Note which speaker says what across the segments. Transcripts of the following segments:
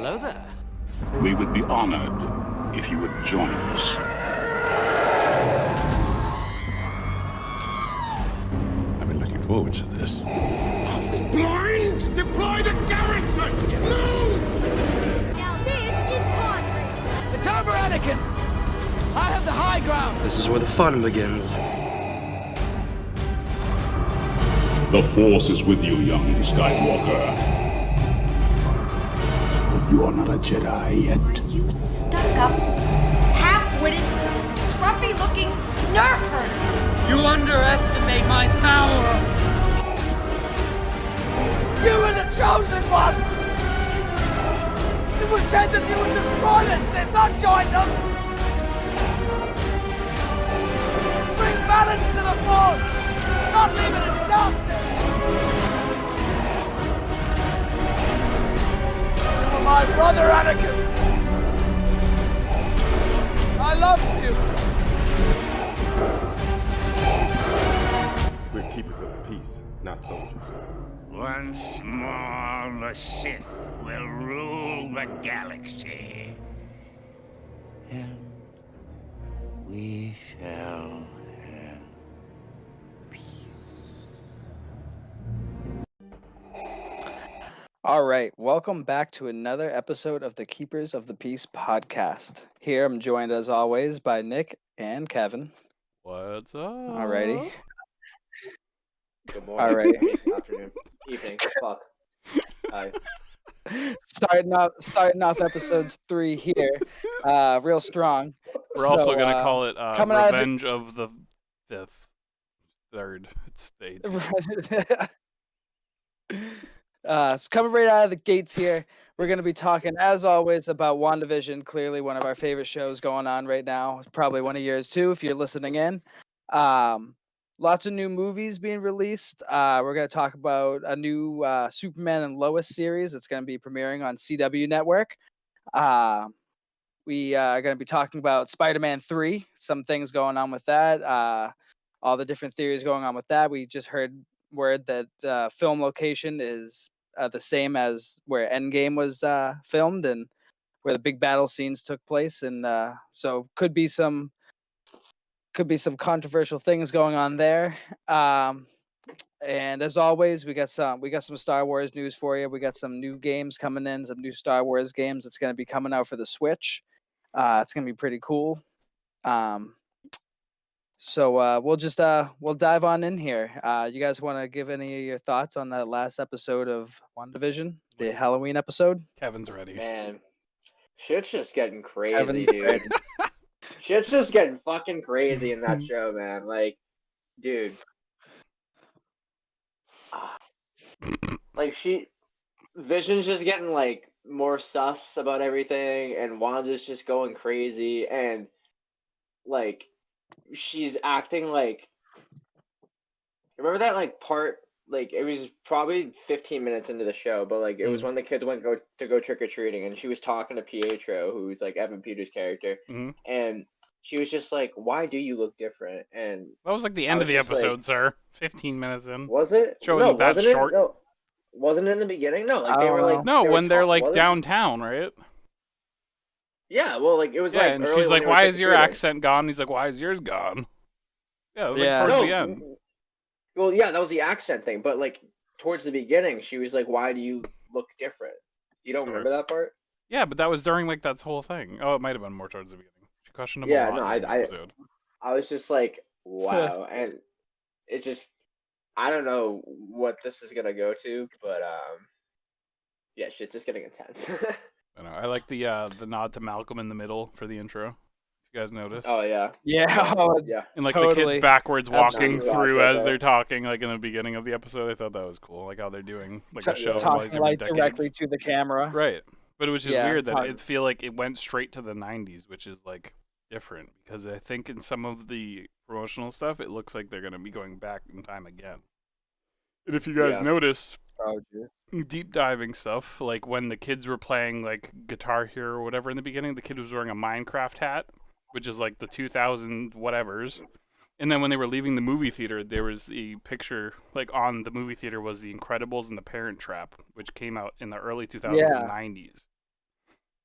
Speaker 1: Hello there.
Speaker 2: We would be honored if you would join us.
Speaker 3: I've been looking forward to this.
Speaker 2: Blind! Deploy the garrison! Move!
Speaker 4: Now this is pod racing.
Speaker 1: It's over, Anakin! I have the high ground!
Speaker 5: This is where the fun begins.
Speaker 2: The Force is with you, young Skywalker. But you are not a Jedi yet.
Speaker 4: You stuck-up, half-witted, scruffy-looking nerf herder.
Speaker 1: You underestimate my power! You were the chosen one! It was said that you would destroy the Sith, not join them! Bring balance to the Force! Not leave it in darkness! You are my brother, Anakin! I love you!
Speaker 3: We're keepers of the peace, not soldiers.
Speaker 6: Once more, the Sith will rule the galaxy. And we shall have peace.
Speaker 7: All right, welcome back to another episode of the Keepers of the Peace podcast. Here I'm joined as always by Nick and Kevin.
Speaker 8: What's up?
Speaker 7: Alrighty.
Speaker 9: Good morning.
Speaker 7: Alrighty.
Speaker 9: Afternoon. Evening. Fuck. Hi.
Speaker 7: Starting off episodes 3 here, real strong.
Speaker 8: We're also going to call it
Speaker 7: coming out of
Speaker 8: Revenge of the Third State.
Speaker 7: So coming right out of the gates here, we're going to be talking, as always, about WandaVision, clearly one of our favorite shows going on right now. It's probably one of yours, too, if you're listening in. Lots of new movies being released. We're going to talk about a new Superman and Lois series that's going to be premiering on CW Network. We are going to be talking about Spider-Man 3, some things going on with that, all the different theories going on with that. We just heard word that the film location is the same as where Endgame was filmed and where the big battle scenes took place, and so could be some controversial things going on there. And as always, we got some Star Wars news for you. We got some new games coming in, some new Star Wars games that's going to be coming out for the Switch. It's going to be pretty cool. So we'll dive on in here. You guys want to give any of your thoughts on that last episode of WandaVision, the Halloween episode?
Speaker 8: Kevin's ready.
Speaker 9: Man, shit's just getting crazy,
Speaker 7: Kevin's
Speaker 9: dude.
Speaker 7: ready.
Speaker 9: Shit's just getting fucking crazy in that show, man. Like, dude. Like, Vision's just getting, like, more sus about everything, and Wanda's just going crazy, and, like, she's acting like... Remember that, like, part... Like, it was probably 15 minutes into the show, but, like, it was when the kids went to go trick-or-treating, and she was talking to Pietro, who's, like, Evan Peters' character, and she was just like, why do you look different? And
Speaker 8: that was like the end of the episode, like, sir. 15 minutes in.
Speaker 9: Was it?
Speaker 8: Show isn't that short.
Speaker 9: No. Wasn't it in the beginning? No, like, they were, like...
Speaker 8: No, when they're, like, downtown, right?
Speaker 9: Yeah, well, like, it was,
Speaker 8: yeah,
Speaker 9: like,
Speaker 8: and she's like, why is your accent gone? He's like, why is yours gone? Yeah, it was, like, towards the end.
Speaker 9: Well, yeah, that was the accent thing, but, like, towards the beginning, she was like, why do you look different? You don't remember that part?
Speaker 8: Yeah, but that was during, like, that whole thing. Oh, it might have been more towards the beginning. She questioned him a lot in the episode.
Speaker 9: I was just like, wow, and it just, I don't know what this is gonna go to, but, yeah, shit's just getting intense.
Speaker 8: I know. I like the nod to Malcolm in the middle for the intro. You guys notice?
Speaker 9: Oh, yeah.
Speaker 7: Yeah.
Speaker 9: Yeah.
Speaker 8: And, like,
Speaker 7: totally.
Speaker 8: the kids backwards walking
Speaker 9: Absolutely.
Speaker 8: through as they're talking, like, in the beginning of the episode. I thought that was cool. Like, how they're doing, like, a show.
Speaker 7: Talking, like, directly to the camera.
Speaker 8: Right. But it was just weird that it feel like it went straight to the 90s, which is, like, different. Because I think in some of the promotional stuff, it looks like they're going to be going back in time again. And if you guys notice, deep diving stuff, like when the kids were playing, like, Guitar Hero or whatever in the beginning, the kid was wearing a Minecraft hat, which is like the 2000 whatevers. And then when they were leaving the movie theater, there was the picture, like, on the movie theater was The Incredibles and The Parent Trap, which came out in the early 2090s.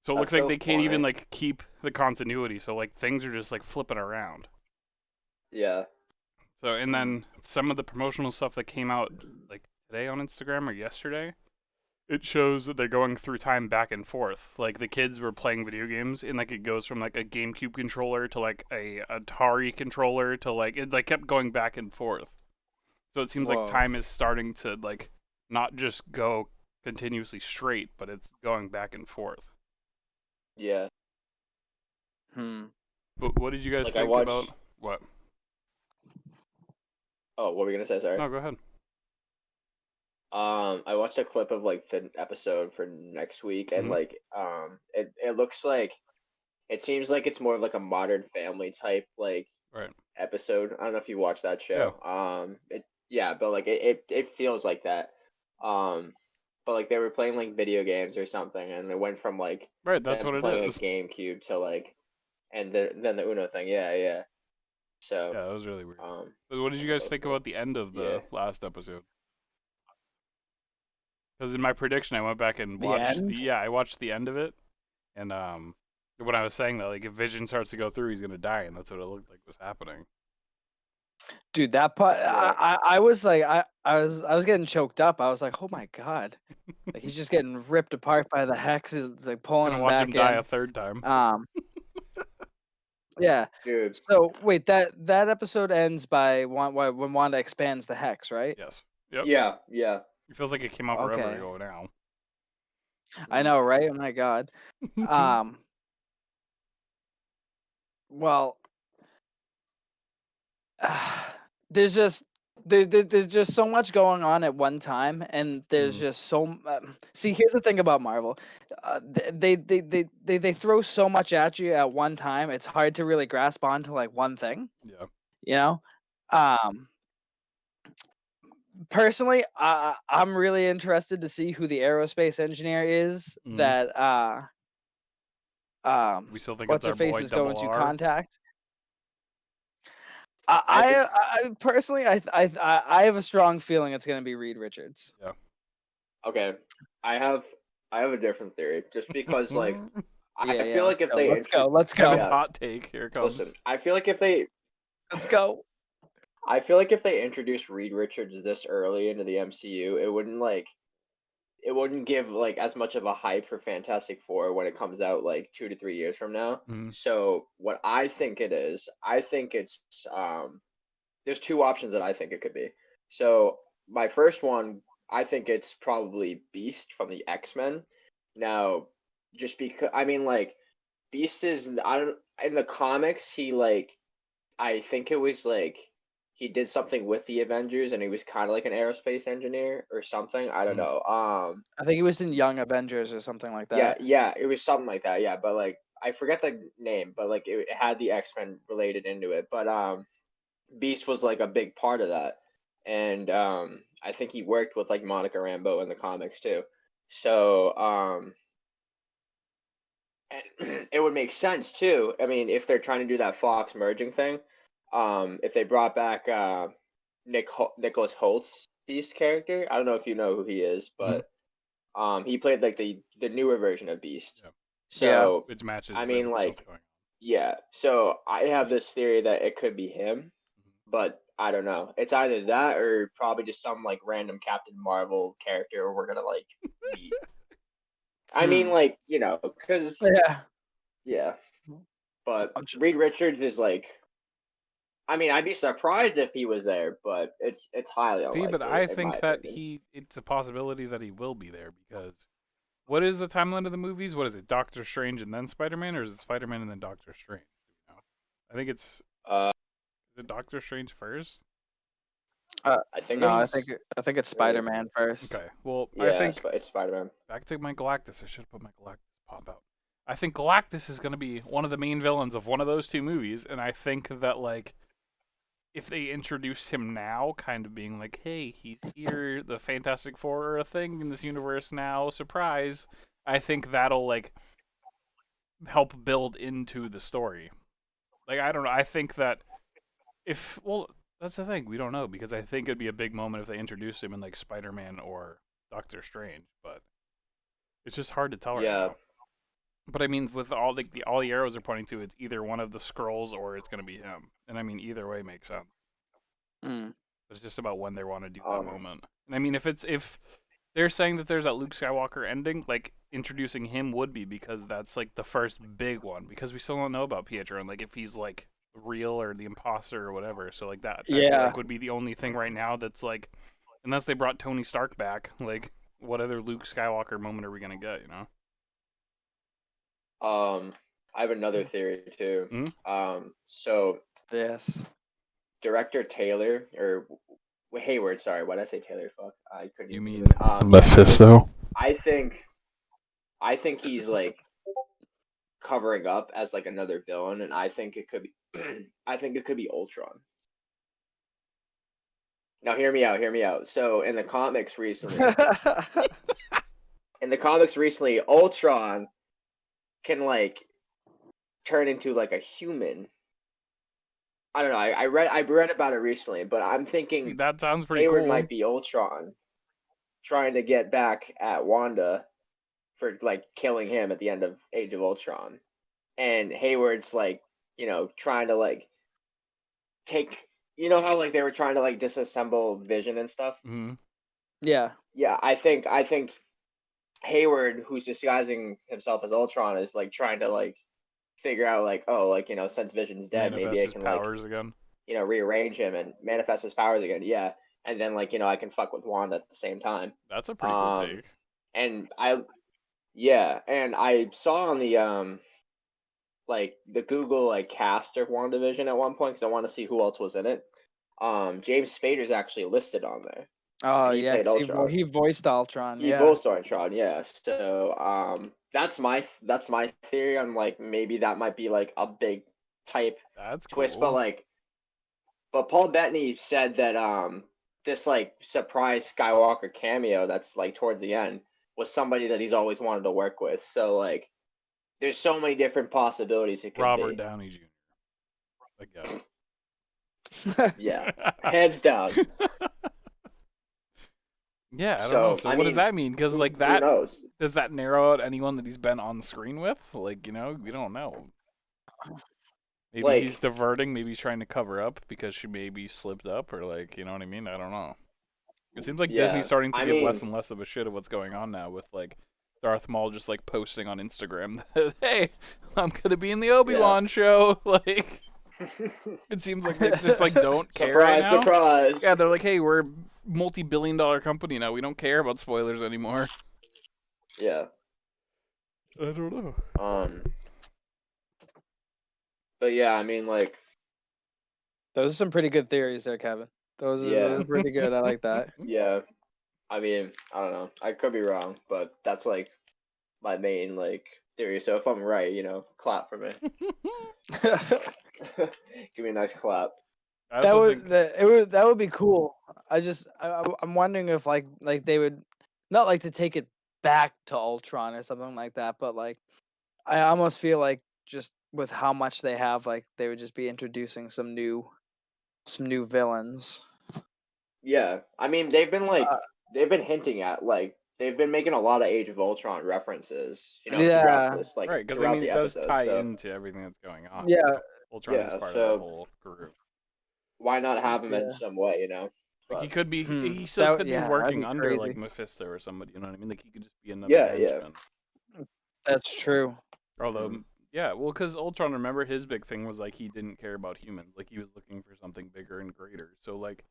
Speaker 8: So it looks
Speaker 9: That's
Speaker 8: like
Speaker 9: so
Speaker 8: they can't even
Speaker 9: funny.
Speaker 8: like keep the continuity. So like things are just like flipping around.
Speaker 9: Yeah.
Speaker 8: So and then some of the promotional stuff that came out like today on Instagram or yesterday, it shows that they're going through time back and forth. Like the kids were playing video games and like it goes from like a GameCube controller to like a Atari controller to like it like kept going back and forth. So it seems like
Speaker 7: Whoa.
Speaker 8: time is starting to like not just go continuously straight, but it's going back and forth.
Speaker 9: Yeah.
Speaker 8: But what did you guys
Speaker 9: Like, I
Speaker 8: think
Speaker 9: watched-
Speaker 8: about what?
Speaker 9: Oh, what were we gonna say? Sorry.
Speaker 8: No, go ahead.
Speaker 9: I watched a clip of like the episode for next week, and
Speaker 8: Mhm.
Speaker 9: like it looks like it seems like it's more of like a Modern Family type like
Speaker 8: Right.
Speaker 9: episode. I don't know if you watched that show. But like it feels like that. But like they were playing like video games or something, and it went from like
Speaker 8: Right, that's
Speaker 9: them
Speaker 8: what it
Speaker 9: playing
Speaker 8: is.
Speaker 9: a GameCube to like, and then the Uno thing. Yeah. So
Speaker 8: Yeah, that was really weird. But what did you
Speaker 9: that
Speaker 8: guys
Speaker 9: was
Speaker 8: think
Speaker 9: cool.
Speaker 8: about the end of the
Speaker 9: Yeah.
Speaker 8: last episode? Because in my prediction, I went back and
Speaker 7: The
Speaker 8: watched
Speaker 7: end?
Speaker 8: I watched the end of it, and when I was saying that, like, if Vision starts to go through, he's gonna die, and that's what it looked like was happening.
Speaker 7: Dude, that part,
Speaker 9: Yeah.
Speaker 7: I was like, I was getting choked up. I was like, oh my god, like he's just getting ripped apart by the hex. It's like pulling
Speaker 8: Gonna
Speaker 7: him
Speaker 8: watch
Speaker 7: back
Speaker 8: him die
Speaker 7: in.
Speaker 8: a third time.
Speaker 7: Yeah.
Speaker 9: Dude.
Speaker 7: So wait, that episode ends by when Wanda expands the hex, right?
Speaker 8: Yes. Yep.
Speaker 9: Yeah.
Speaker 8: It feels like it came out forever
Speaker 7: Okay.
Speaker 8: ago now.
Speaker 7: I know, right? Oh my god. Well, there's just there's just so much going on at one time, and there's just so. See, here's the thing about Marvel, they throw so much at you at one time. It's hard to really grasp onto like one thing.
Speaker 8: Yeah.
Speaker 7: You know, personally, I'm really interested to see who the aerospace engineer is that
Speaker 8: We still think
Speaker 7: what's
Speaker 8: it's
Speaker 7: her
Speaker 8: our
Speaker 7: face
Speaker 8: boy
Speaker 7: is going
Speaker 8: Double
Speaker 7: to
Speaker 8: R.
Speaker 7: contact. I personally, I have a strong feeling it's going to be Reed Richards.
Speaker 8: Yeah.
Speaker 9: Okay. I have a different theory, just because like I
Speaker 7: Yeah,
Speaker 9: feel like if they
Speaker 7: let's go.
Speaker 8: Kevin's
Speaker 9: Yeah.
Speaker 8: hot take. Here it comes.
Speaker 9: Listen, I feel like if they
Speaker 7: Let's go.
Speaker 9: I feel like if they introduced Reed Richards this early into the MCU, it wouldn't give like as much of a hype for Fantastic Four when it comes out like 2 to 3 years from now. So what I think it is, I think it's there's two options that I think it could be. So my first one, I think it's probably Beast from the X-Men. Now, just because I mean like Beast is I don't in the comics he like I think it was like he did something with the Avengers and he was kind of like an aerospace engineer or something. I don't know.
Speaker 7: I think he was in Young Avengers or something like that.
Speaker 9: Yeah, it was something like that. Yeah, but like I forget the name, but like it had the X-Men related into it. But Beast was like a big part of that, and I think he worked with like Monica Rambeau in the comics too. So and it would make sense too. I mean, if they're trying to do that Fox merging thing, if they brought back Nicholas Holt's Beast character, I don't know if you know who he is, but he played like the newer version of Beast.
Speaker 8: Yeah.
Speaker 9: So
Speaker 8: which matches.
Speaker 9: I mean,
Speaker 8: everything
Speaker 9: like,
Speaker 8: else going on.
Speaker 9: yeah. So I have this theory that it could be him, but I don't know. It's either that or probably just some like random Captain Marvel character we're gonna like meet. I mean, like, you know, because yeah. But Reed Richards is like, I mean, I'd be surprised if he was there, but it's highly unlikely.
Speaker 8: See, but I
Speaker 9: in
Speaker 8: think
Speaker 9: my
Speaker 8: that
Speaker 9: opinion.
Speaker 8: it's a possibility that he will be there because what is the timeline of the movies? What is it? Doctor Strange and then Spider-Man, or is it Spider-Man and then Doctor Strange? No. I think it's is it Doctor Strange first?
Speaker 9: I think
Speaker 7: No, I
Speaker 9: it's,
Speaker 7: think it's Spider-Man first.
Speaker 8: Okay. Well,
Speaker 9: yeah,
Speaker 8: I think
Speaker 9: it's Spider-Man.
Speaker 8: back to my Galactus. I should have put my Galactus pop out. I think Galactus is going to be one of the main villains of one of those two movies, and I think that like if they introduce him now, kind of being like, hey, he's here, the Fantastic Four are a thing in this universe now, surprise, I think that'll like help build into the story. Like, I don't know, I think that that's the thing, we don't know, because I think it'd be a big moment if they introduced him in like Spider-Man or Doctor Strange, but it's just hard to tell right now. But I mean, with all all the arrows are pointing to, it's either one of the scrolls or it's gonna be him. And I mean, either way makes sense.
Speaker 7: Mm.
Speaker 8: It's just about when they want to do that moment. And I mean, if they're saying that there's that Luke Skywalker ending, like introducing him would be, because that's like the first big one. Because we still don't know about Pietro and like if he's like real or the imposter or whatever. So like that, I feel like would be the only thing right now that's like, unless they brought Tony Stark back, like what other Luke Skywalker moment are we gonna get? You know?
Speaker 9: I have another theory too. So
Speaker 7: yes,
Speaker 9: director Taylor or Hayward, sorry, why did I say Taylor? Fuck, I couldn't.
Speaker 8: You mean
Speaker 3: Mephisto?
Speaker 9: I think he's like covering up as like another villain, and I think it could be, I think it could be Ultron. Now, hear me out. So in the comics recently, Ultron can like turn into like a human. I don't know. I read about it recently, but I'm thinking
Speaker 8: that sounds pretty
Speaker 9: Hayward
Speaker 8: cool.
Speaker 9: might be Ultron trying to get back at Wanda for like killing him at the end of Age of Ultron, and Hayward's like, you know, trying to like take, you know how like they were trying to like disassemble Vision and stuff.
Speaker 8: Mm-hmm.
Speaker 7: Yeah.
Speaker 9: I think Hayward, who's disguising himself as Ultron, is like trying to like figure out like, oh, like, you know, since Vision's dead,
Speaker 8: Manifest
Speaker 9: maybe I can
Speaker 8: powers
Speaker 9: like
Speaker 8: again.
Speaker 9: You know, rearrange him and manifest his powers again. Yeah, and then like, you know, I can fuck with Wanda at the same time.
Speaker 8: That's a pretty cool take.
Speaker 9: And I saw on the like the Google like cast of WandaVision at one point because I want to see who else was in it. James Spader's actually listed on there.
Speaker 7: Oh
Speaker 9: he
Speaker 7: yeah,
Speaker 9: played Ultron.
Speaker 7: he voiced Ultron.
Speaker 9: He voiced Ultron, yeah. So that's my theory on like maybe that might be like a big type twist,
Speaker 8: cool.
Speaker 9: but Paul Bettany said that this like surprise Skywalker cameo that's like towards the end was somebody that he's always wanted to work with. So like there's so many different possibilities it could
Speaker 8: Robert
Speaker 9: be.
Speaker 8: Downey Jr. Again.
Speaker 9: Yeah. Heads down.
Speaker 8: Yeah, I don't know. So what does that mean? Because like that,
Speaker 9: who knows?
Speaker 8: Does that narrow out anyone that he's been on screen with? Like, you know, we don't know. Maybe like, he's diverting. Maybe he's trying to cover up because she maybe slipped up, or like, you know what I mean? I don't know. It seems like Disney's starting to give less and less of a shit of what's going on now with like Darth Maul just like posting on Instagram that, hey, I'm gonna be in the Obi-Wan show. Like, it seems like they just like don't care right now.
Speaker 9: Surprise!
Speaker 8: Yeah, they're like, hey, we're a multi-billion-dollar company now. We don't care about spoilers anymore.
Speaker 9: Yeah.
Speaker 8: I don't know.
Speaker 9: But yeah, I mean, like,
Speaker 7: those are some pretty good theories there, Kevin. Those are pretty good. I like that.
Speaker 9: Yeah. I mean, I don't know. I could be wrong, but that's like my main like theory. So if I'm right, you know, clap for me. Give me a nice clap.
Speaker 7: That would be cool. I'm wondering if like they would not like to take it back to Ultron or something like that, but like I almost feel like just with how much they have, like they would just be introducing some new villains.
Speaker 9: Yeah, I mean they've been hinting at like they've been making a lot of Age of Ultron references, you know, throughout this, like,
Speaker 8: right, because I mean it does tie into everything that's going on.
Speaker 7: Yeah,
Speaker 8: Ultron is part of the whole group.
Speaker 9: Why not have him in some way, you know?
Speaker 8: Like he could be, he still could be working under like Mephisto or somebody. You know what I mean? Like he could just be another henchman.
Speaker 7: That's true.
Speaker 8: Although, yeah, well, because Ultron, remember his big thing was like he didn't care about humans. Like he was looking for something bigger and greater. So like,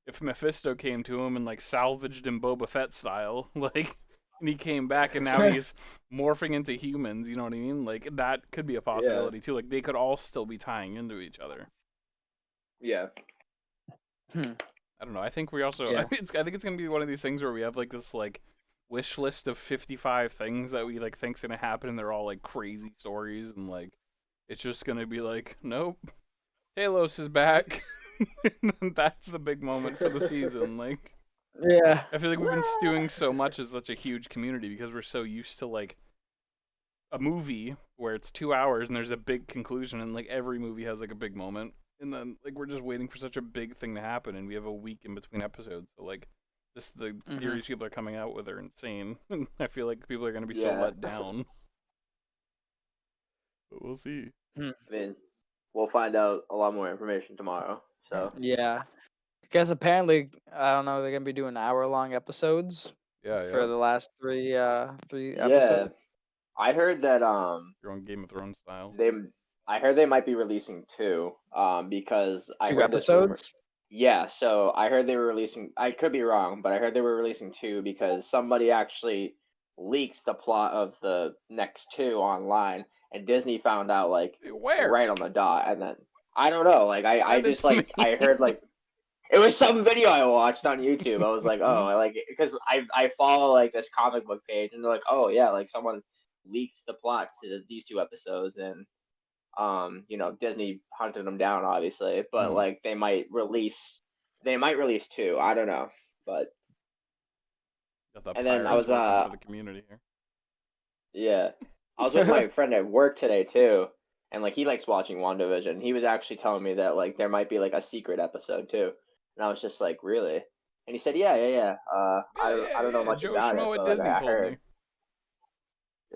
Speaker 8: if Mephisto came to him and like salvaged him Boba Fett style, like, and he came back and now he's morphing into humans. You know what I mean? Like that could be a possibility too. Like they could all still be tying into each other.
Speaker 9: Yeah.
Speaker 8: I don't know. I think we also. Yeah. I think it's gonna be one of these things where we have like this like wish list of 55 things that we like think's gonna happen, and they're all like crazy stories, and like it's just gonna be like, nope, Talos is back. And that's the big moment for the season. Like,
Speaker 7: yeah,
Speaker 8: I feel like we've been stewing so much as such a huge community because we're so used to like a movie where it's 2 hours and there's a big conclusion, and like every movie has like a big moment. And then, like, we're just waiting for such a big thing to happen, and we have a week in between episodes. So, like, just the theories people are coming out with are insane. I feel like people are going to be so let down. We'll see.
Speaker 9: I mean, we'll find out a lot more information tomorrow. So
Speaker 7: yeah, because apparently I don't know, they're gonna be doing hour-long episodes for the last three episodes.
Speaker 9: I heard that
Speaker 8: Your own Game of Thrones style.
Speaker 9: I heard they might be releasing 2 because I
Speaker 7: Two
Speaker 9: heard this rumor.
Speaker 7: episodes.
Speaker 9: Yeah, so I heard they were releasing. I could be wrong, but I heard they were releasing 2 because somebody actually leaked the plot of the next 2 online, and Disney found out like
Speaker 8: Where?
Speaker 9: right on the dot, and then I don't know. Like I
Speaker 8: Send it
Speaker 9: just
Speaker 8: to
Speaker 9: like I heard like it was some video I watched on YouTube. I was like, oh, I like because I follow like this comic book page, and they're like, oh yeah, like someone leaked the plot to these 2 episodes, and you know, Disney hunted them down, obviously, but like they might release 2. I don't know, but and then I was
Speaker 8: for the community here.
Speaker 9: Yeah, I was with my friend at work today too, and like he likes watching WandaVision. He was actually telling me that like there might be like a secret episode too, and I was just like, really? And he said, yeah. I don't know much
Speaker 8: Joe
Speaker 9: about
Speaker 8: Schmo
Speaker 9: it,
Speaker 8: at
Speaker 9: but
Speaker 8: Disney
Speaker 9: like, I
Speaker 8: told
Speaker 9: heard.
Speaker 8: me.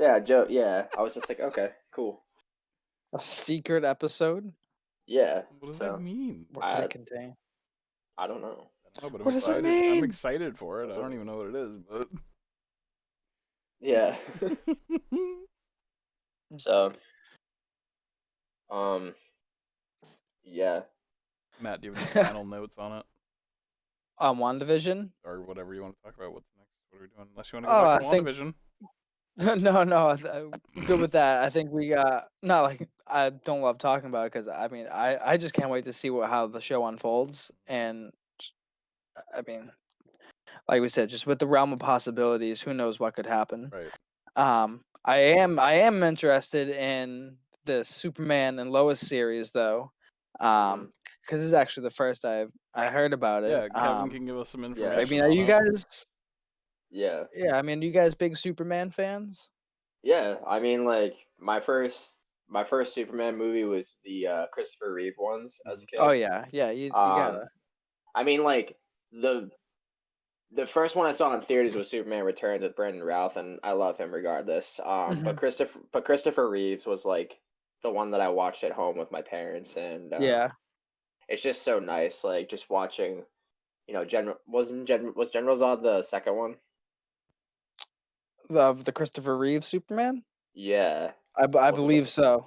Speaker 9: Yeah, Joe. Yeah, I was just like, okay, cool.
Speaker 7: A secret episode.
Speaker 9: Yeah.
Speaker 8: What does that mean?
Speaker 7: What could it contain?
Speaker 9: I don't know.
Speaker 8: Oh, but
Speaker 7: what does it mean?
Speaker 8: I'm excited for it. I don't even know what it is, but
Speaker 9: yeah. So, yeah.
Speaker 8: Matt, do you have any final notes on it?
Speaker 7: On WandaVision?
Speaker 8: Or whatever you want to talk about. What's next? What are we doing? Unless you want to go back to WandaVision.
Speaker 7: No, good with that. I think we got not like I don't love talking about it because I mean I just can't wait to see how the show unfolds, and I mean, like we said, just with the realm of possibilities, who knows what could happen.
Speaker 8: Right.
Speaker 7: I am interested in the Superman and Lois series though, because this is actually the first I heard about it.
Speaker 8: Yeah, Kevin can give us some information.
Speaker 7: I mean, are you guys?
Speaker 9: Yeah.
Speaker 7: Yeah, I mean, are you guys big Superman fans?
Speaker 9: Yeah, I mean, like my first Superman movie was the Christopher Reeve ones as a kid.
Speaker 7: Oh yeah, you gotta.
Speaker 9: I mean, like the first one I saw in theaters was Superman Returns with Brandon Routh, and I love him regardless. But Christopher Reeves was like the one that I watched at home with my parents, and
Speaker 7: yeah,
Speaker 9: it's just so nice, like just watching. You know, was General Zod the second one?
Speaker 7: Of the Christopher Reeve Superman?
Speaker 9: Yeah,
Speaker 7: I believe so.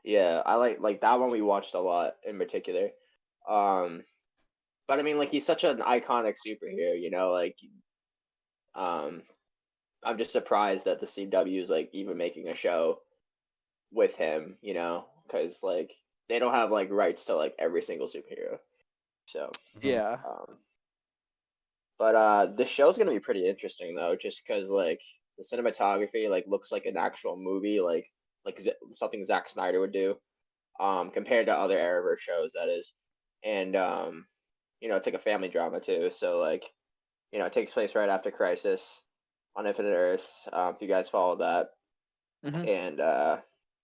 Speaker 9: Yeah, I like that one. We watched a lot in particular. But I mean, like he's such an iconic superhero, you know. Like, I'm just surprised that the CW is like even making a show with him, you know, because like they don't have like rights to like every single superhero. So
Speaker 7: yeah.
Speaker 9: But this show's gonna be pretty interesting though, just because like the cinematography like looks like an actual movie, like something Zack Snyder would do, compared to other Arrowverse shows, that is, and you know, it's like a family drama too, so like, you know, it takes place right after Crisis on Infinite Earths. If you guys follow that, and
Speaker 8: yeah,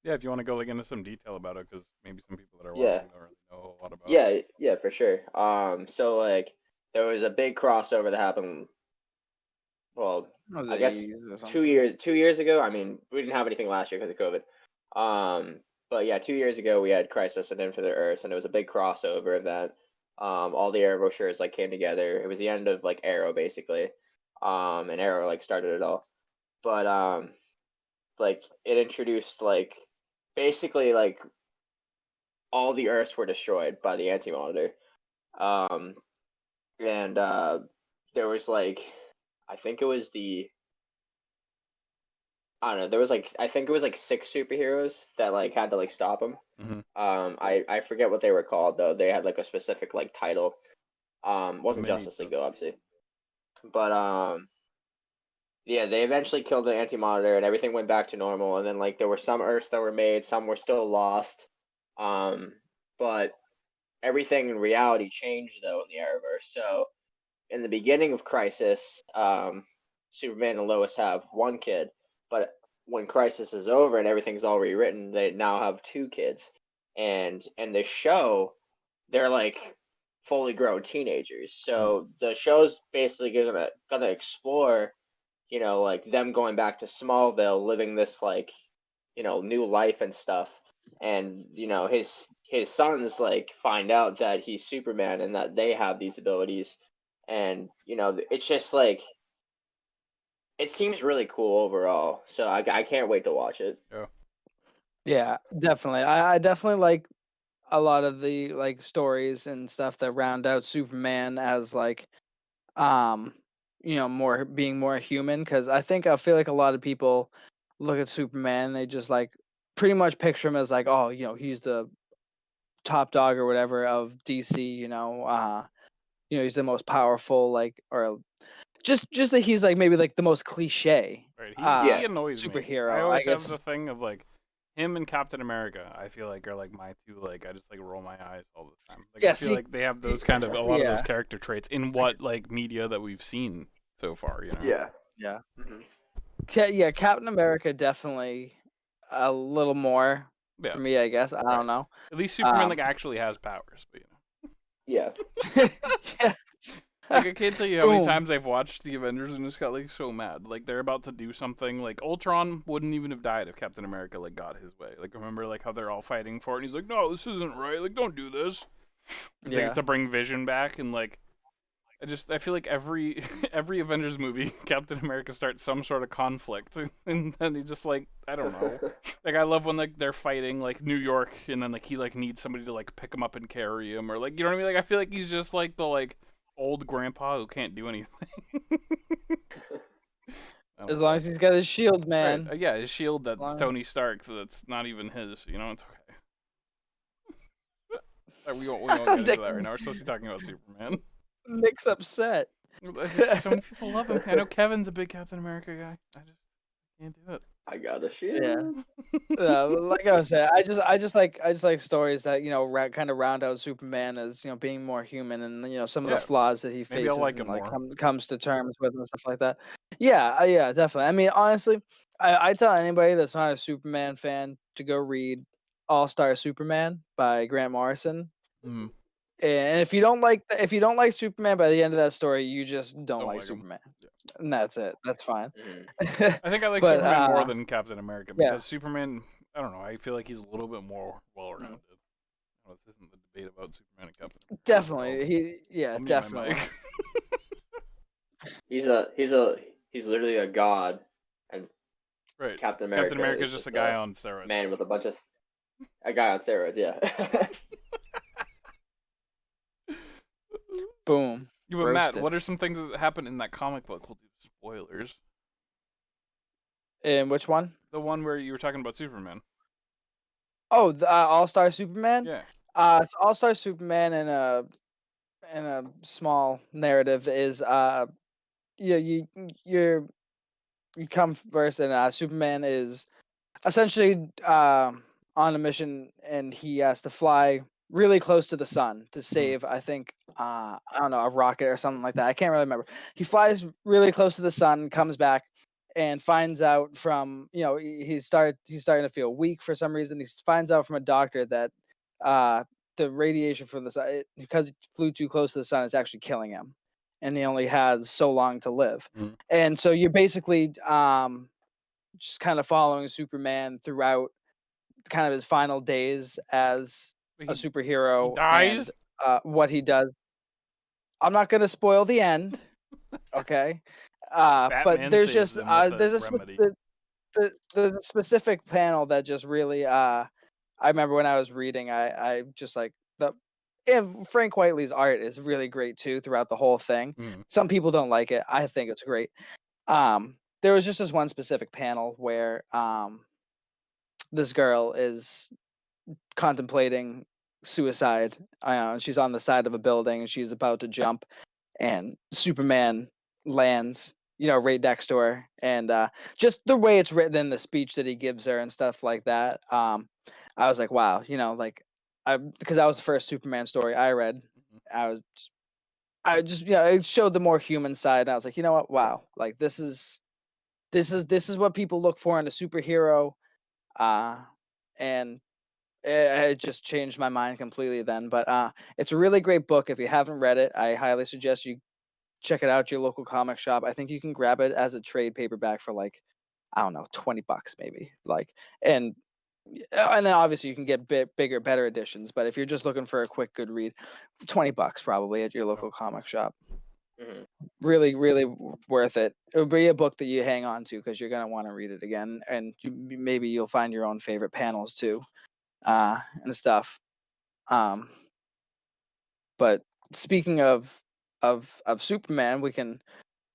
Speaker 8: if you want to go like into some detail about it, because maybe some people that are watching don't really know a lot about
Speaker 9: it. Yeah, for sure. So like there was a big crossover that happened. Well, I guess 2 years ago. I mean, we didn't have anything last year because of COVID. But yeah, 2 years ago we had Crisis on Infinite Earths, and it was a big crossover event. All the Arrowverse like came together. It was the end of like Arrow basically, and Arrow like started it all. But like it introduced like basically like all the Earths were destroyed by the Anti-Monitor, and there was like I think it was I don't know. There was like I think it was like 6 superheroes that like had to like stop him. I forget what they were called though. They had like a specific like title. Wasn't Justice League though, obviously. But yeah, they eventually killed the Anti-Monitor and everything went back to normal. And then like there were some Earths that were made, some were still lost. But everything in reality changed though in the Arrowverse. So in the beginning of Crisis, Superman and Lois have 1 kid. But when Crisis is over and everything's all rewritten, they now have 2 kids. And in the show, they're like fully grown teenagers. So the show's basically gonna explore, you know, like them going back to Smallville, living this like, you know, new life and stuff. and his sons like find out that he's Superman and that they have these abilities, and it's just like it seems really cool overall. So I can't wait to watch it.
Speaker 7: Yeah, definitely. I definitely like a lot of the like stories and stuff that round out Superman as like more being more human, because I feel like a lot of people look at Superman and they just like pretty much picture him as like, oh, he's the top dog or whatever of DC, he's the most powerful, like, or just that he's like maybe like the most cliche
Speaker 8: Right. He annoys me.
Speaker 7: superhero.
Speaker 8: I always
Speaker 7: guess
Speaker 8: have the thing of like him and Captain America. I feel like are like my two. Like I just like roll my eyes all the time. Like I feel like they have those kind of a lot of those character traits in what like media that we've seen so far.
Speaker 9: Yeah.
Speaker 7: Yeah, Captain America definitely a little more for me, I guess. I don't know.
Speaker 8: At least Superman like actually has powers, but
Speaker 9: Yeah.
Speaker 7: Yeah.
Speaker 8: Like I can't tell you how many times I've watched the Avengers and just got like so mad. Like they're about to do something. Like Ultron wouldn't even have died if Captain America like got his way. Like remember like how they're all fighting for it and he's like, no, this isn't right. Like don't do this. It's like to bring Vision back, and like I feel like every Avengers movie, Captain America starts some sort of conflict, and then he just like I don't know. Like I love when like they're fighting like New York, and then like he like needs somebody to like pick him up and carry him, or like you know what I mean. Like I feel like he's just like the like old grandpa who can't do anything.
Speaker 7: As long as he's got his shield, man.
Speaker 8: Right. Yeah, his shield that's Tony Stark, that's not even his. You know, it's okay. We won't get into that right now. We're supposed to be talking about Superman.
Speaker 7: Nick's upset.
Speaker 8: So many people love him. I know Kevin's a big Captain America guy. I just can't do it.
Speaker 9: I got a shield.
Speaker 7: Yeah. Like I was saying, I just like stories that kind of round out Superman as being more human, and some of the flaws that he faces and comes to terms with and stuff like that. Yeah, definitely. I mean, honestly, I tell anybody that's not a Superman fan to go read All-Star Superman by Grant Morrison.
Speaker 8: Mm.
Speaker 7: And if you don't like Superman by the end of that story, you just don't like Superman. And that's it. That's fine.
Speaker 8: I think I like Superman more than Captain America because Superman, I don't know, I feel like he's a little bit more well-rounded. This isn't the debate about Superman and Captain America.
Speaker 7: Definitely. Definitely.
Speaker 9: He's literally a god, and Captain America
Speaker 8: is just a guy on steroids.
Speaker 9: Man with a guy on steroids, yeah.
Speaker 7: Boom.
Speaker 8: Yeah, but Matt, what are some things that happened in that comic book? We'll do spoilers.
Speaker 7: In which one?
Speaker 8: The one where you were talking about Superman.
Speaker 7: Oh, the All-Star Superman?
Speaker 8: Yeah.
Speaker 7: So All-Star Superman in a small narrative is you come first, and Superman is essentially on a mission, and he has to fly really close to the sun to save, I think, I don't know, a rocket or something like that. I can't really remember. He flies really close to the sun, comes back, and finds out from he's starting to feel weak for some reason. He finds out from a doctor that the radiation from the sun, because he flew too close to the sun, is actually killing him, and he only has so long to live. And so you're basically just kind of following Superman throughout kind of his final days as a superhero.
Speaker 8: He dies?
Speaker 7: And what he does. I'm not going to spoil the end, okay? But there's just there's a specific panel that just really I remember when I was reading, I just like Frank Whiteley's art is really great too throughout the whole thing. Some people don't like it. I think it's great. There was just this one specific panel where this girl is contemplating suicide. She's on the side of a building and she's about to jump, and Superman lands, right next to her. And just the way it's written in the speech that he gives her and stuff like that, I was like, wow, because that was the first Superman story I read. It showed the more human side. And I was like, you know what? Wow, like this is what people look for in a superhero, and it just changed my mind completely then. But it's a really great book. If you haven't read it, I highly suggest you check it out at your local comic shop. I think you can grab it as a trade paperback for like, I don't know, $20 maybe. And And then obviously you can get bigger, better editions. But if you're just looking for a quick, good read, $20 probably at your local comic shop.
Speaker 9: Mhm.
Speaker 7: Really, really worth it. It would be a book that you hang on to because you're gonna want to read it again, and maybe you'll find your own favorite panels too, and stuff. But speaking of Superman, we can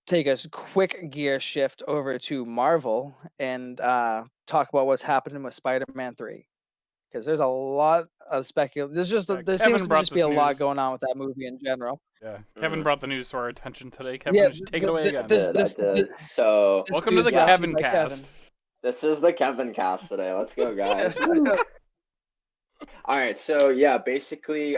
Speaker 7: take a quick gear shift over to Marvel and talk about what's happening with Spider-Man 3. Because there's a lot of speculation. There seems to just be a lot going on with that movie in general.
Speaker 8: Yeah, Kevin brought the news to our attention today. Kevin,
Speaker 7: Yeah,
Speaker 8: take it away again.
Speaker 9: So
Speaker 8: welcome to the Kevin cast.
Speaker 9: This is the Kevin cast today. Let's go, guys. All right, so yeah, basically,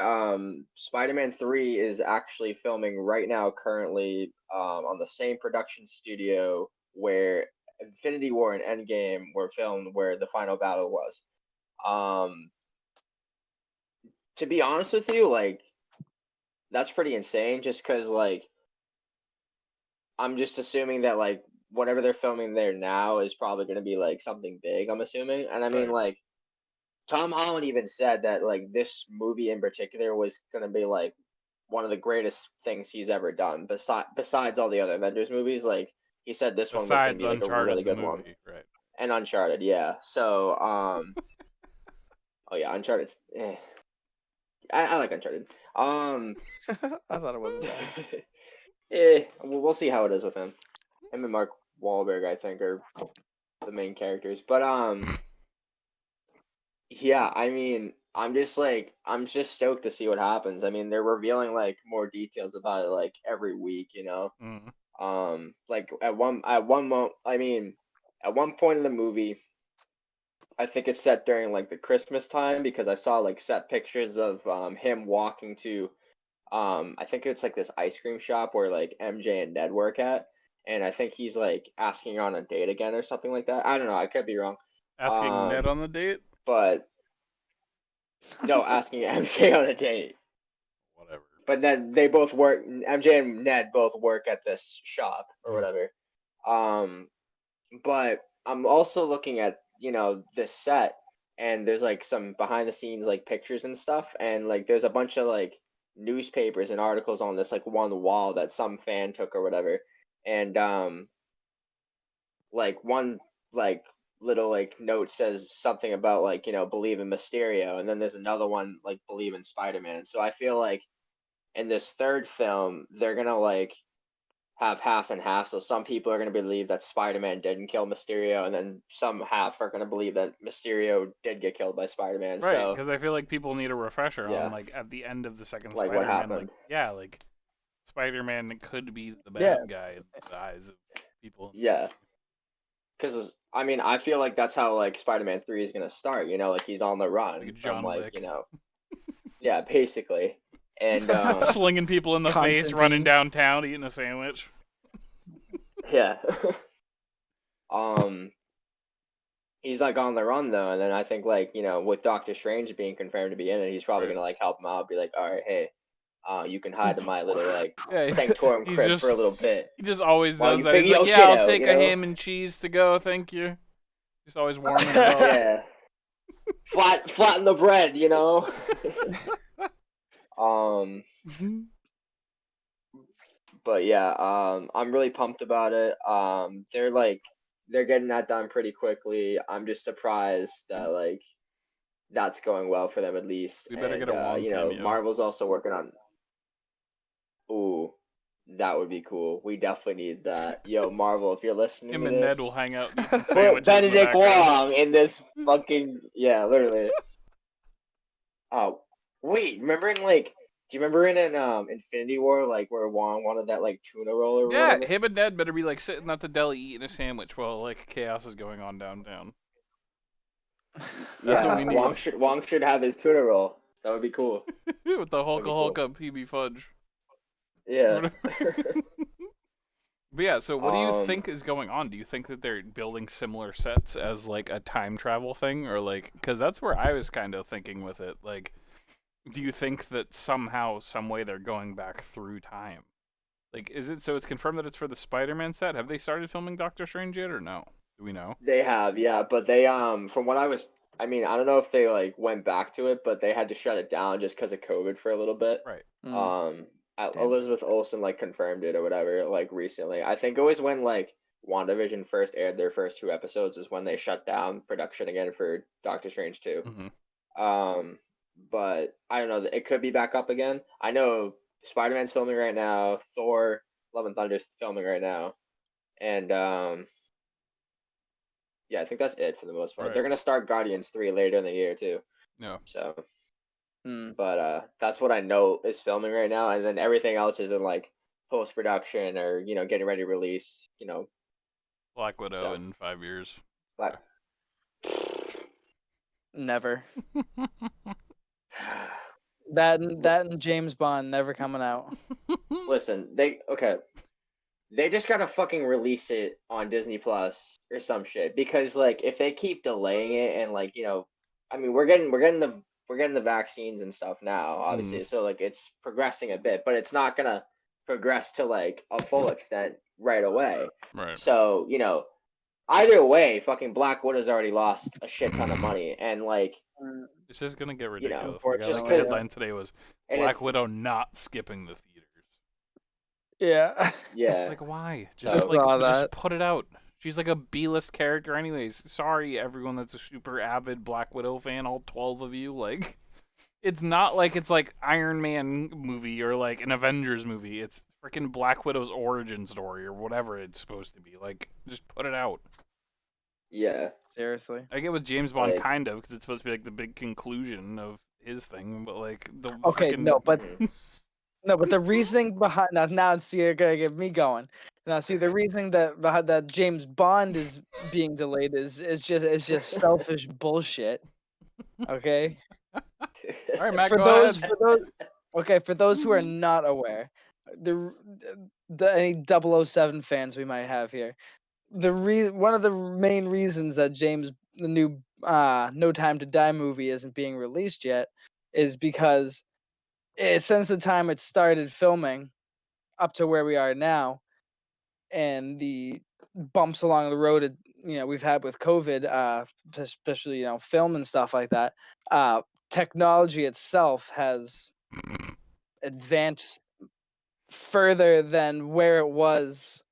Speaker 9: Spider-Man 3 is actually filming right now, currently, on the same production studio where Infinity War and Endgame were filmed, where the final battle was. To be honest with you, like, that's pretty insane, just because, like, I'm just assuming that, like, whatever they're filming there now is probably going to be, like, something big, I'm assuming. And I mean, like, Tom Holland even said that, like, this movie in particular was going to be, like, one of the greatest things he's ever done, besides all the other Avengers movies. Like, he said this one was going to be, like, a really good one.
Speaker 8: Right.
Speaker 9: And Uncharted, yeah. So, oh yeah, Uncharted. I like Uncharted.
Speaker 7: I thought it wasn't
Speaker 9: bad. We'll see how it is with him. Him and Mark Wahlberg, I think, are the main characters. But yeah, I mean, I'm just stoked to see what happens. I mean, they're revealing like more details about it like every week, you know. Like at one point in the movie, I think it's set during like the Christmas time, because I saw like set pictures of him walking to I think it's like this ice cream shop where like MJ and Ned work at, and I think he's like asking her on a date again or something like that. I don't know, I could be wrong.
Speaker 8: Asking Ned on the date?
Speaker 9: But no, asking MJ on a date.
Speaker 8: Whatever.
Speaker 9: But then they both work. MJ and Ned both work at this shop or whatever. But I'm also looking at, you know, this set, and there's like some behind the scenes like pictures and stuff, and like there's a bunch of like newspapers and articles on this like one wall that some fan took or whatever, and like one like little like note says something about like, you know, believe in Mysterio, and then there's another one like believe in Spider-Man. So I feel like in this third film they're gonna like have half and half. So some people are gonna believe that Spider-Man didn't kill Mysterio, and then some half are gonna believe that Mysterio did get killed by Spider-Man.
Speaker 8: Right, because I feel like people need a refresher on like at the end of the second
Speaker 9: like
Speaker 8: Spider-Man,
Speaker 9: what happened.
Speaker 8: like Spider-Man could be the bad guy in the eyes of people.
Speaker 9: Yeah. Because I mean, I feel like that's how like Spider-Man 3 is gonna start. You know, like he's on the run
Speaker 8: Like John
Speaker 9: from, like,
Speaker 8: Wick.
Speaker 9: you know, yeah, basically, and
Speaker 8: slinging people in the face, running downtown, eating a sandwich.
Speaker 9: Yeah. He's like on the run though, and then I think like, you know, with Doctor Strange being confirmed to be in it, he's probably gonna like help him out, be like, all right, hey, you can hide in my little like sanctorum crib for a little bit.
Speaker 8: He just always
Speaker 9: While
Speaker 8: does
Speaker 9: you
Speaker 8: that.
Speaker 9: figure
Speaker 8: He's like,
Speaker 9: your
Speaker 8: yeah,
Speaker 9: shit
Speaker 8: I'll
Speaker 9: out,
Speaker 8: take
Speaker 9: you
Speaker 8: a
Speaker 9: know?
Speaker 8: ham and cheese to go, thank you. Just always warming it up.
Speaker 9: Yeah. Flatten the bread, you know. But yeah, I'm really pumped about it. They're getting that done pretty quickly. I'm just surprised that like that's going well for them at least.
Speaker 8: We better
Speaker 9: and,
Speaker 8: get a Wong
Speaker 9: you know,
Speaker 8: cameo.
Speaker 9: Marvel's also working on. Ooh, that would be cool. We definitely need that. Yo, Marvel, if you're listening
Speaker 8: Him
Speaker 9: to
Speaker 8: and
Speaker 9: this,
Speaker 8: Ned will hang out and eat some
Speaker 9: put
Speaker 8: sandwiches
Speaker 9: Benedict
Speaker 8: in the background.
Speaker 9: Wong in this fucking literally. Oh, wait, remember in like, do you remember in an Infinity War, like where Wong wanted that like tuna roll or
Speaker 8: Yeah,
Speaker 9: whatever?
Speaker 8: him and Ned better be like sitting at the deli eating a sandwich while like chaos is going on downtown. That's what we need.
Speaker 9: Wong should have his tuna roll. That would be cool.
Speaker 8: With the Hulk up PB Fudge.
Speaker 9: Yeah.
Speaker 8: But yeah, so what do you think is going on? Do you think that they're building similar sets as like a time travel thing, or like, because that's where I was kind of thinking with it. Like, do you think that somehow, some way, they're going back through time? Like, is it so? It's confirmed that it's for the Spider-Man set. Have they started filming Doctor Strange yet, or no? Do we know?
Speaker 9: They have, yeah, but they from what I was I mean, I don't know if they like went back to it, but they had to shut it down just because of COVID for a little bit.
Speaker 8: Right.
Speaker 9: Elizabeth Olsen like confirmed it or whatever like recently. I think it was when like WandaVision first aired their first 2 episodes is when they shut down production again for Doctor Strange 2. But I don't know. It could be back up again. I know Spider-Man's filming right now. Thor: Love and Thunder's filming right now, and yeah, I think that's it for the most part.
Speaker 8: Right.
Speaker 9: They're gonna start Guardians 3 later in the year too.
Speaker 8: No.
Speaker 9: So, but that's what I know is filming right now, and then everything else is in like post production or getting ready to release.
Speaker 8: Black Widow in 5 years.
Speaker 7: Never. That and James Bond never coming out.
Speaker 9: Listen, they just gotta fucking release it on Disney Plus or some shit, because like if they keep delaying it and like I mean we're getting the vaccines and stuff now, obviously, so like it's progressing a bit, but it's not gonna progress to like a full extent right away.
Speaker 8: Right.
Speaker 9: So either way, fucking Black Widow's already lost a shit ton of money, and like
Speaker 8: it's just gonna get ridiculous.
Speaker 9: just
Speaker 8: the headline today was Black Widow not skipping the theaters.
Speaker 7: Yeah.
Speaker 9: Yeah.
Speaker 8: Like why? Just put it out. She's like a B-list character anyways. Sorry everyone that's a super avid Black Widow fan, all 12 of you. Like it's not like it's like Iron Man movie or like an Avengers movie. It's freaking Black Widow's origin story or whatever it's supposed to be. Like just put it out.
Speaker 9: Yeah.
Speaker 7: Seriously.
Speaker 8: I get with James Bond kind of because it's supposed to be like the big conclusion of his thing, but like the
Speaker 7: No, but the reasoning behind now see you're gonna get me going. Now see the reasoning that James Bond is being delayed is just selfish bullshit. Okay.
Speaker 8: All right, Matt,
Speaker 7: for those who are not aware, any 007 fans we might have here, one of the main reasons that the new No Time to Die movie isn't being released yet is because since the time it started filming up to where we are now, and the bumps along the road we've had with COVID, especially film and stuff like that, technology itself has advanced further than where it was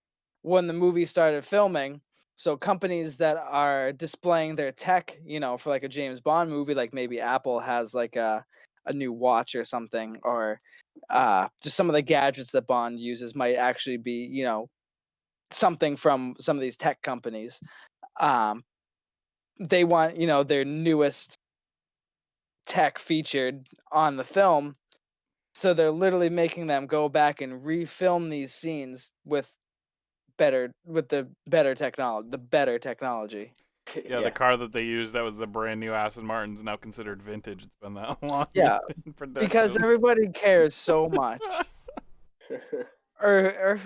Speaker 7: when the movie started filming. So companies that are displaying their tech, for like a James Bond movie, like maybe Apple has like a new watch or something, or just some of the gadgets that Bond uses might actually be, something from some of these tech companies. They want, their newest tech featured on the film. So they're literally making them go back and refilm these scenes with the better technology.
Speaker 8: Yeah, the car that they used that was the brand new Aston Martin's now considered vintage. It's been that long.
Speaker 7: Yeah, because everybody cares so much. or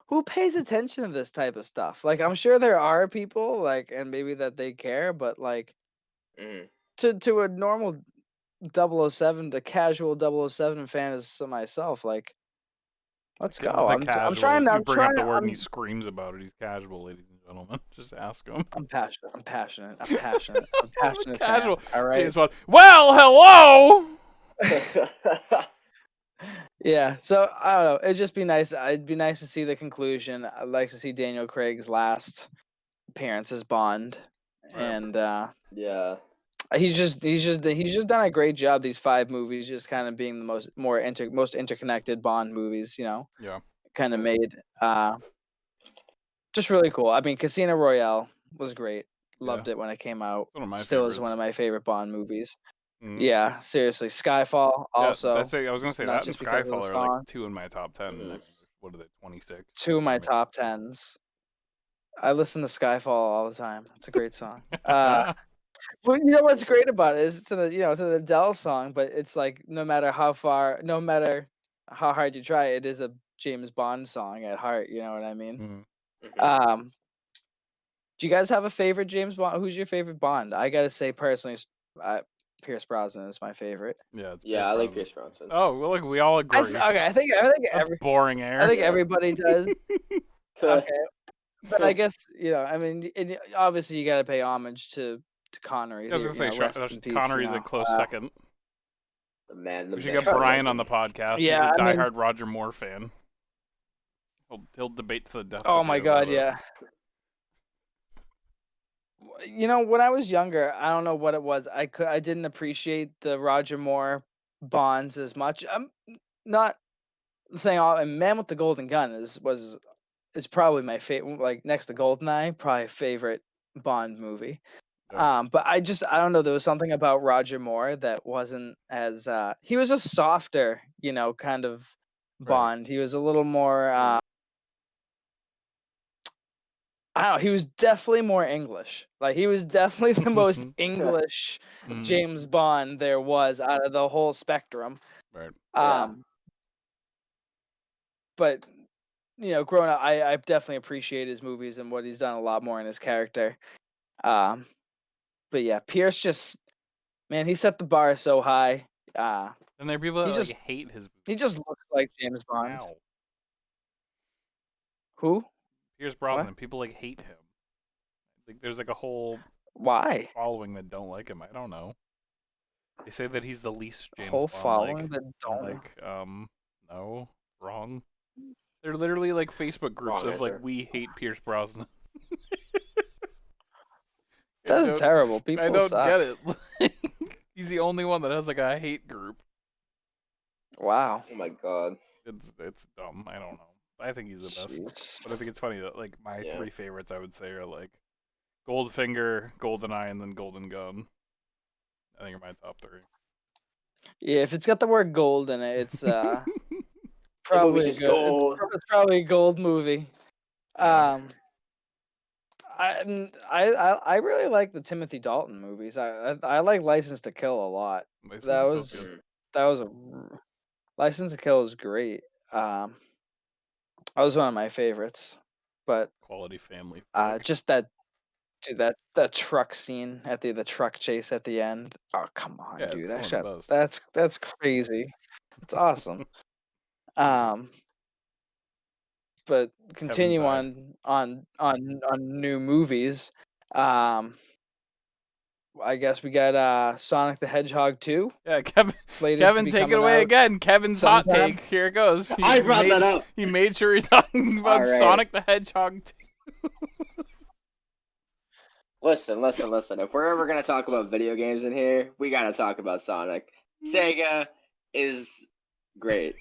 Speaker 7: who pays attention to this type of stuff? Like I'm sure there are people like, and maybe that they care, but like to a normal 007, the casual 007 fan is myself, like let's go. I'm trying to
Speaker 8: bring up the word and he screams about it. He's casual, ladies and gentlemen. Just ask him.
Speaker 7: I'm passionate.
Speaker 8: Casual.
Speaker 7: Fan, all right.
Speaker 8: James Bond. Well, hello.
Speaker 7: Yeah. So I don't know. It'd just be nice. It'd be nice to see the conclusion. I'd like to see Daniel Craig's last appearance as Bond, and
Speaker 9: yeah.
Speaker 7: He's just done a great job. These 5 movies just kind of being the most interconnected Bond movies,
Speaker 8: Yeah.
Speaker 7: Kind of made just really cool. I mean, Casino Royale was great. Loved it when it came out. Still is one of my favorite Bond movies. Yeah, seriously. Skyfall also.
Speaker 8: I was gonna say that and Skyfall are like 2 in my top 10. What are they? 26.
Speaker 7: 2 of my top 10s. I listen to Skyfall all the time. It's a great song. Well, you know what's great about it is it's an Adele song, but it's like no matter how hard you try, it is a James Bond song at heart. You know what I mean? Do you guys have a favorite James Bond? Who's your favorite Bond? I gotta say personally, Pierce Brosnan is my favorite.
Speaker 9: Yeah, I like Pierce Brosnan.
Speaker 8: Oh, well, like we all agree.
Speaker 7: I think
Speaker 8: boring air.
Speaker 7: I think everybody does. Okay, but I guess I mean, obviously you gotta pay homage to to Connery.
Speaker 8: I was gonna say
Speaker 7: rest in peace,
Speaker 8: Connery's a close second.
Speaker 9: The man.
Speaker 8: We should get Brian on the podcast.
Speaker 7: Yeah,
Speaker 8: He's a diehard Roger Moore fan. He'll debate to the death.
Speaker 7: Oh my God, yeah. When I was younger, I don't know what it was. I didn't appreciate the Roger Moore Bonds as much. I'm not saying and Man with the Golden Gun is probably my favorite, like next to Goldeneye, probably favorite Bond movie.
Speaker 8: Yeah.
Speaker 7: But I don't know, there was something about Roger Moore that wasn't as he was a softer, kind of Bond. Right. He was a little more I don't know, he was definitely more English. Like he was definitely the most English James Bond there was out of the whole spectrum.
Speaker 8: Right.
Speaker 7: But growing up, I definitely appreciate his movies and what he's done a lot more in his character. But yeah, Pierce just, man, he set the bar so high.
Speaker 8: And there are people that hate his movies.
Speaker 7: He just looks like James Bond.
Speaker 8: Wow.
Speaker 7: Who?
Speaker 8: Pierce Brosnan. What? People hate him. There's a whole following that don't like him. I don't know. They say that he's the least James Bond.
Speaker 7: Following that don't
Speaker 8: no, wrong. They're literally Facebook groups of we hate Pierce Brosnan.
Speaker 7: That's terrible. People
Speaker 8: I don't
Speaker 7: suck.
Speaker 8: get it. He's the only one that has a hate group.
Speaker 7: Wow.
Speaker 9: Oh my God.
Speaker 8: It's dumb. I don't know. I think he's the best. But I think it's funny that my three favorites I would say are Goldfinger, GoldenEye, and then Golden Gun. I think are my top three.
Speaker 7: Yeah, if it's got the word gold in it, it's probably a gold. It's probably a gold movie. I really like the Timothy Dalton movies. I like License to Kill a lot. License to Kill is great. That was one of my favorites. But
Speaker 8: quality family.
Speaker 7: Just that truck scene at the truck chase at the end. Oh come on, dude! That's crazy. It's awesome. But continue on new movies. I guess we got Sonic the Hedgehog 2.
Speaker 8: Yeah, Kevin, take it away again. Kevin's hot take. Here it goes.
Speaker 9: I brought that up.
Speaker 8: He made sure he's talking about Sonic the Hedgehog 2.
Speaker 9: Listen. If we're ever going to talk about video games in here, we got to talk about Sonic. Sega is great.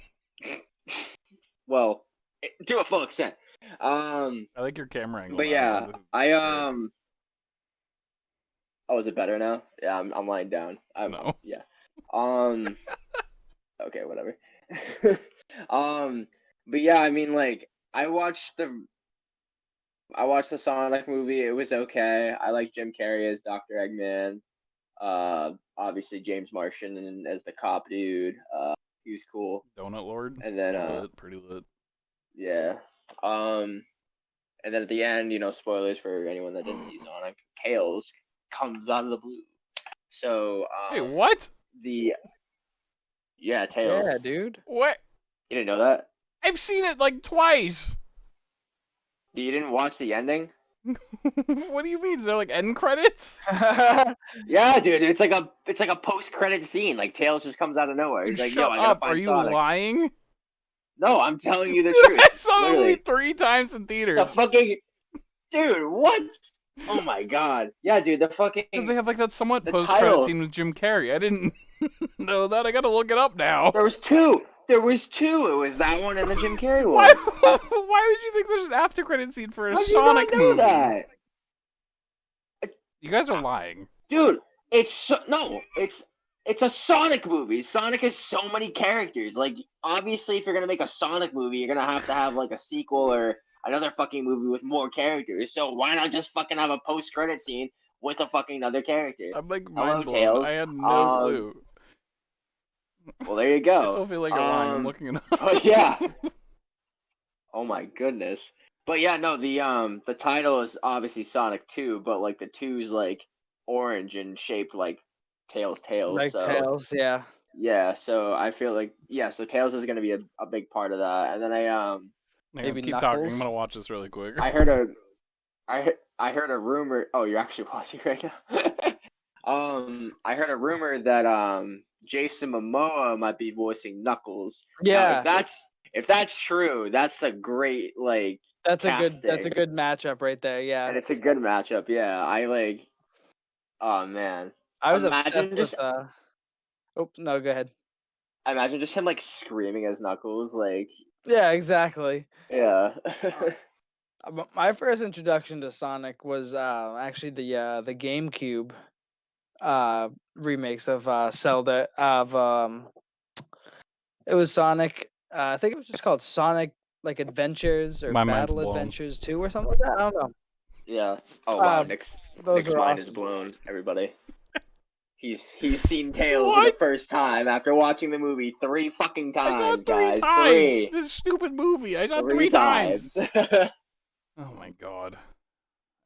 Speaker 9: Well, to a full extent.
Speaker 8: I like your camera angle.
Speaker 9: But yeah, Oh, is it better now? Yeah, I'm lying down.
Speaker 8: No.
Speaker 9: Yeah. Okay, whatever. But yeah, I mean, I watched the Sonic movie. It was okay. I like Jim Carrey as Dr. Eggman. Obviously James Marsden as the cop dude. He was cool.
Speaker 8: Donut Lord.
Speaker 9: And then
Speaker 8: pretty lit.
Speaker 9: Yeah. And then at the end, spoilers for anyone that didn't see Sonic, Tails comes out of the blue. So
Speaker 8: wait, what?
Speaker 9: Yeah, Tails.
Speaker 7: Yeah, dude.
Speaker 8: What?
Speaker 9: You didn't know that?
Speaker 8: I've seen it twice.
Speaker 9: You didn't watch the ending?
Speaker 8: What do you mean? Is there end credits?
Speaker 9: Yeah, dude. It's like a post-credit scene. Tails just comes out of nowhere. He's like, "Yo, I gotta find Sonic." Are you
Speaker 8: lying?
Speaker 9: No, I'm telling you the truth.
Speaker 8: I saw the movie 3 times in theaters.
Speaker 9: The fucking dude, what? Oh my God. Yeah, dude, the fucking
Speaker 8: because they have that somewhat post-credit scene with Jim Carrey. I didn't know that. I gotta look it up now.
Speaker 9: There was two. It was that one and the Jim Carrey one.
Speaker 8: Why would you think there's an after-credit scene for a Sonic movie? How do you not know that? You guys are lying,
Speaker 9: dude. It's a Sonic movie. Sonic has so many characters. Obviously, if you're gonna make a Sonic movie, you're gonna have to have a sequel or another fucking movie with more characters. So why not just fucking have a post-credit scene with a fucking other character?
Speaker 8: I'm mind blown. I had no clue.
Speaker 9: Well, there you go.
Speaker 8: I still feel like you're lying. I'm looking it up.
Speaker 9: But yeah. Oh my goodness. But yeah, no, the title is obviously Sonic 2, but the 2's orange and shaped like Tails.
Speaker 7: Tails, yeah.
Speaker 9: Yeah, so I feel so Tails is gonna be a big part of that. And then
Speaker 7: maybe
Speaker 8: keep
Speaker 7: Knuckles.
Speaker 8: talking. I'm gonna watch this really quick.
Speaker 9: I heard a rumor. Oh, you're actually watching right now. I heard a rumor that Jason Momoa might be voicing Knuckles. Now,
Speaker 7: Yeah,
Speaker 9: if that's true, that's a great
Speaker 7: that's a
Speaker 9: casting,
Speaker 7: good matchup right there. Yeah,
Speaker 9: and it's a good matchup. Yeah, Oh man,
Speaker 7: I was obsessed
Speaker 9: imagine
Speaker 7: with.
Speaker 9: just
Speaker 7: Oh no, go ahead.
Speaker 9: imagine just him screaming as Knuckles.
Speaker 7: Yeah, exactly.
Speaker 9: Yeah.
Speaker 7: My first introduction to Sonic was actually the GameCube remakes of Zelda of it was Sonic. I think it was just called Sonic Adventures or
Speaker 8: My mind's
Speaker 7: Battle
Speaker 8: blown.
Speaker 7: Adventures 2 or something like that. I don't know.
Speaker 9: Yeah. Oh wow,
Speaker 7: Those
Speaker 9: Nick's
Speaker 7: were
Speaker 9: mind is
Speaker 7: awesome.
Speaker 9: blown. Everybody. He's seen Tails for the first time after watching the movie 3 fucking times,
Speaker 8: I saw it 3
Speaker 9: guys.
Speaker 8: times.
Speaker 9: 3.
Speaker 8: This stupid movie. I saw it
Speaker 9: 3
Speaker 8: 3 times.
Speaker 9: times.
Speaker 8: Oh my god.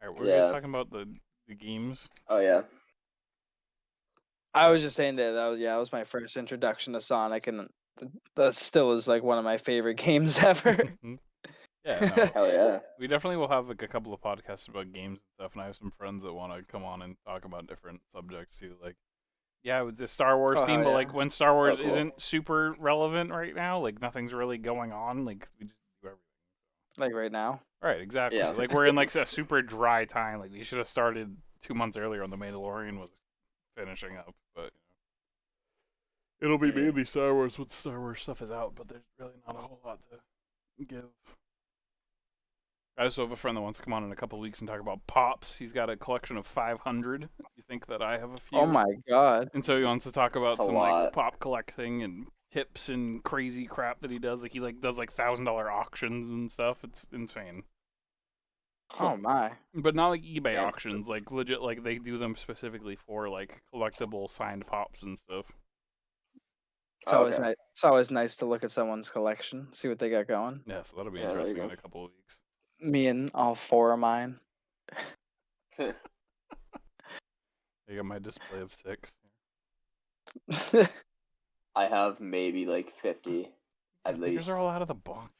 Speaker 8: All right, we're
Speaker 9: Yeah.
Speaker 8: guys talking about the games.
Speaker 9: Oh yeah.
Speaker 7: I was just saying that was my first introduction to Sonic, and that still is one of my favorite games ever.
Speaker 8: Yeah, no.
Speaker 9: Hell yeah.
Speaker 8: We definitely will have a couple of podcasts about games and stuff, and I have some friends that want to come on and talk about different subjects too. With the Star Wars theme,
Speaker 7: yeah.
Speaker 8: but when Star Wars
Speaker 9: cool.
Speaker 8: isn't super relevant right now, nothing's really going on, we just do everything.
Speaker 7: Right now.
Speaker 8: Right, exactly.
Speaker 9: Yeah.
Speaker 8: We're in a super dry time. We should have started 2 months earlier when The Mandalorian was finishing up, but it'll be mainly Star Wars when Star Wars stuff is out, but there's really not a whole lot to give. I also have a friend that wants to come on in a couple of weeks and talk about Pops. He's got a collection of 500. You think that I have a few?
Speaker 7: Oh my god.
Speaker 8: And so he wants to talk about
Speaker 9: That's a
Speaker 8: some
Speaker 9: lot.
Speaker 8: pop collecting and tips and crazy crap that he does. He does $1,000 auctions and stuff. It's insane.
Speaker 7: Oh my.
Speaker 8: But not eBay
Speaker 9: Yeah.
Speaker 8: auctions, legit they do them specifically for collectible signed pops and stuff.
Speaker 7: It's always nice. It's always nice to look at someone's collection, see what they got going.
Speaker 8: Yeah, so that'll be
Speaker 9: Yeah, there you
Speaker 8: interesting in
Speaker 9: go.
Speaker 8: a couple of weeks.
Speaker 7: Me and all 4 of mine.
Speaker 8: I got my display of 6.
Speaker 9: I have maybe 50 at least.
Speaker 8: These are all out of the box.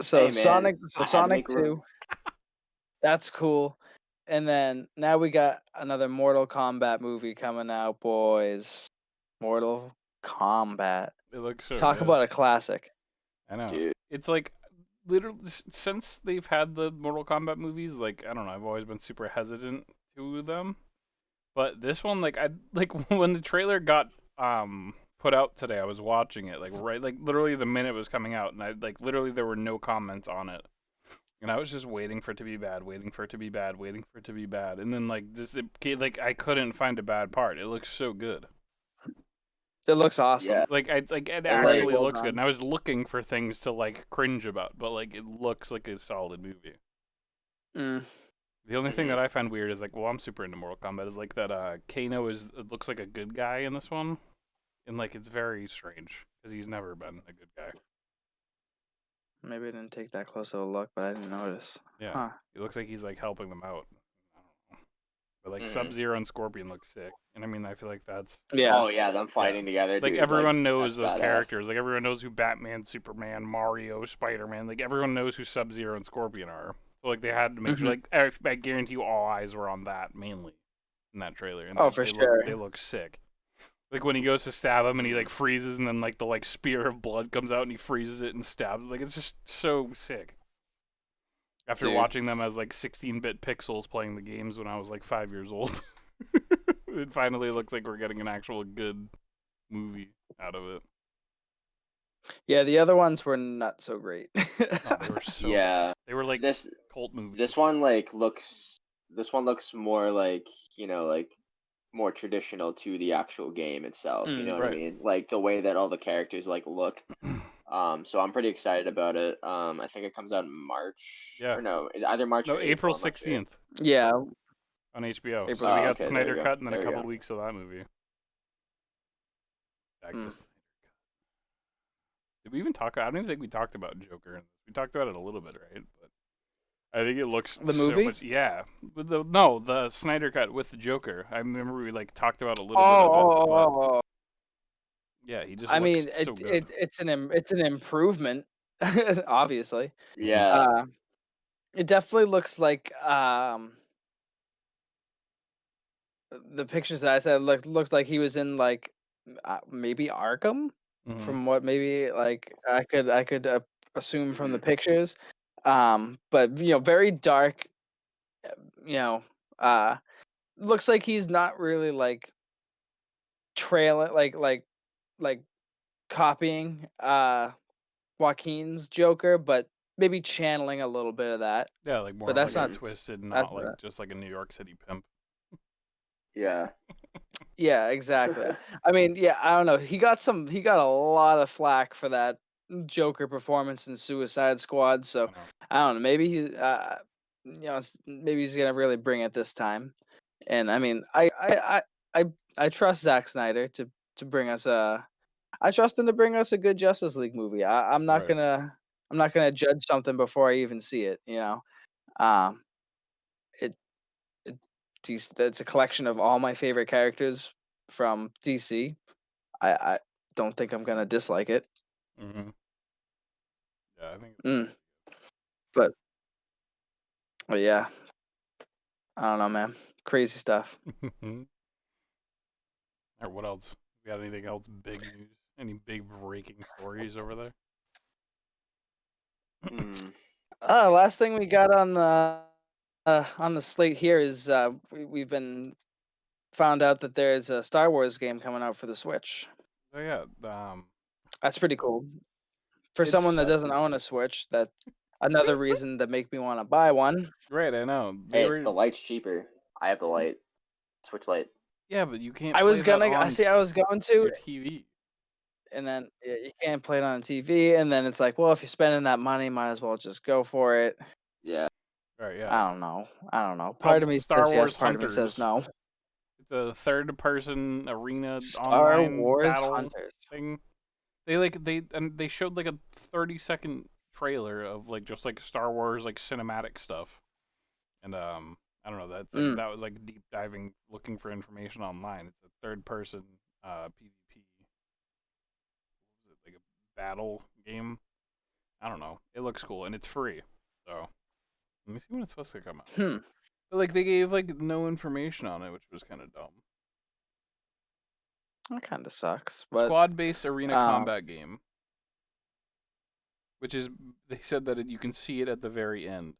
Speaker 7: So
Speaker 9: Hey, man,
Speaker 7: Sonic,
Speaker 9: I had to
Speaker 7: Sonic
Speaker 9: make room.
Speaker 7: 2. That's cool. And then now we got another Mortal Kombat movie coming out, boys. Mortal Kombat.
Speaker 8: It looks so
Speaker 7: Talk
Speaker 8: good.
Speaker 7: about a classic.
Speaker 8: I know.
Speaker 9: Dude.
Speaker 8: It's literally since they've had the Mortal Kombat movies, I don't know, I've always been super hesitant to them. But this one, when the trailer got put out today, I was watching it literally the minute it was coming out, and literally there were no comments on it. And I was just waiting for it to be bad, waiting for it to be bad, waiting for it to be bad. And then I couldn't find a bad part. It looks so good.
Speaker 7: It looks awesome.
Speaker 9: Yeah.
Speaker 8: It
Speaker 9: Very
Speaker 8: actually
Speaker 7: well
Speaker 8: looks
Speaker 7: done.
Speaker 8: good. And I was looking for things to cringe about, but it looks like a solid movie. The only thing that I find weird is I'm super into Mortal Kombat is that Kano looks like a good guy in this one, and it's very strange because he's never been a good guy.
Speaker 7: Maybe I didn't take that close of a look, but I didn't notice.
Speaker 8: Yeah,
Speaker 7: Huh.
Speaker 8: it looks like he's helping them out. I don't know. But Sub-Zero and Scorpion look sick, and I mean I feel like that's
Speaker 7: Yeah.
Speaker 9: Oh yeah, them fighting together. Dude,
Speaker 8: everyone knows
Speaker 9: that's
Speaker 8: those
Speaker 9: badass.
Speaker 8: characters. Everyone knows who Batman, Superman, Mario, Spider-Man. Everyone knows who Sub-Zero and Scorpion are. So they had to make sure. I guarantee you, all eyes were on that mainly in that trailer. And
Speaker 7: For sure.
Speaker 8: They look sick. When he goes to stab him and he freezes, and then the spear of blood comes out and he freezes it and stabs. It's just so sick. After watching them as 16-bit pixels playing the games when I was 5 years old, it finally looks like we're getting an actual good movie out of it.
Speaker 7: Yeah, the other ones were not so great.
Speaker 8: Oh, they were so
Speaker 9: Yeah.
Speaker 8: bad. They were
Speaker 9: This
Speaker 8: cult movies.
Speaker 9: this one looks more more traditional to the actual game itself. You know what I mean? The way that all the characters look. So I'm pretty excited about it. I think it comes out in March.
Speaker 8: Yeah.
Speaker 9: Or no, either March or
Speaker 8: April
Speaker 9: I'm not sure.
Speaker 8: 16th
Speaker 7: Yeah.
Speaker 8: on HBO.
Speaker 7: April
Speaker 8: So we got
Speaker 9: 16th. Okay,
Speaker 8: Snyder
Speaker 9: there you go.
Speaker 8: Cut and then
Speaker 9: There
Speaker 8: a
Speaker 9: you
Speaker 8: couple
Speaker 9: go.
Speaker 8: weeks of that movie. Back to Snyder Cut. Did we even talk? I don't even think we talked about Joker. We talked about it a little bit, right? But I think it looks
Speaker 7: The
Speaker 8: so
Speaker 7: movie?
Speaker 8: much, yeah. The Snyder Cut with the Joker. I remember we talked about a little bit about it.
Speaker 7: Oh.
Speaker 8: Yeah, he just.
Speaker 7: I
Speaker 8: looks
Speaker 7: mean,
Speaker 8: so good.
Speaker 7: it's an improvement, obviously.
Speaker 9: Yeah.
Speaker 7: It definitely looks like the pictures that I said looked like he was in like maybe Arkham, from what maybe like I could assume from the pictures. But very dark. You know, looks like he's not really like trailing like copying Joaquin's Joker, but maybe channeling a little bit of that.
Speaker 8: Yeah, like more
Speaker 7: But that's
Speaker 8: like
Speaker 7: not
Speaker 8: twisted,
Speaker 7: that's
Speaker 8: not like just like a New York City pimp.
Speaker 9: Yeah.
Speaker 7: Yeah, exactly. I mean, yeah, I don't know. He got a lot of flack for that Joker performance in Suicide Squad. So I don't know. Maybe maybe he's gonna really bring it this time. And I mean, I trust Zack Snyder to bring us I trust him to bring us a good Justice League movie. I'm not gonna judge something before I even see it. Um, it it's a collection of all my favorite characters from DC. I don't think I'm gonna dislike it.
Speaker 8: Yeah, I think.
Speaker 7: But yeah, I don't know, man. Crazy stuff.
Speaker 8: Or what else? We got anything else big news? Any big breaking stories over there?
Speaker 7: Last thing we got on the slate here is we've been found out that there's a Star Wars game coming out for the Switch.
Speaker 8: Oh yeah,
Speaker 7: that's pretty cool. For someone that doesn't own a Switch, that's another reason to make me want to buy one.
Speaker 8: Right, I know.
Speaker 9: The light's cheaper. I have the light, Switch Lite.
Speaker 8: Yeah, but you can't.
Speaker 7: I was going to
Speaker 8: your TV,
Speaker 7: and then you can't play it on TV, and then it's like, well, if you're spending that money, might as well just go for it.
Speaker 9: Yeah.
Speaker 8: Right. Yeah.
Speaker 7: I don't know. Part of me
Speaker 8: Star
Speaker 7: says
Speaker 8: Wars
Speaker 7: yes, part
Speaker 8: Hunters.
Speaker 7: of me says no.
Speaker 8: It's a third-person arena
Speaker 7: Star
Speaker 8: online
Speaker 7: Wars
Speaker 8: battle
Speaker 7: Hunters
Speaker 8: thing. They showed like a 30-second trailer of like just like Star Wars like cinematic stuff, and I don't know. That's like, that was like deep diving, looking for information online. It's a third-person PvP. What was it, like a battle game? I don't know. It looks cool and it's free. So let me see when it's supposed to come out. But like they gave like no information on it, which was kind of dumb.
Speaker 7: That kind of sucks. But
Speaker 8: squad-based arena combat game, which is they said that you can see it at the very end,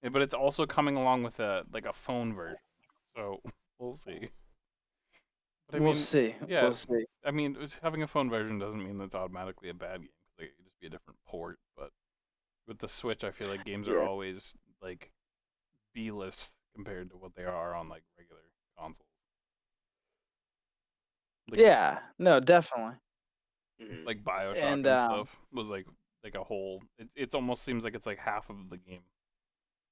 Speaker 8: but it's also coming along with a phone version. So we'll see. But
Speaker 7: we'll see.
Speaker 8: Yeah,
Speaker 7: we'll see.
Speaker 8: I mean, having a phone version doesn't mean that's automatically a bad game. Like, it could just be a different port. But with the Switch, I feel like games are always like B-list compared to what they are on like regular consoles.
Speaker 7: Like, yeah, no, definitely.
Speaker 8: Like BioShock and stuff was like a whole. It almost seems like it's like half of the game.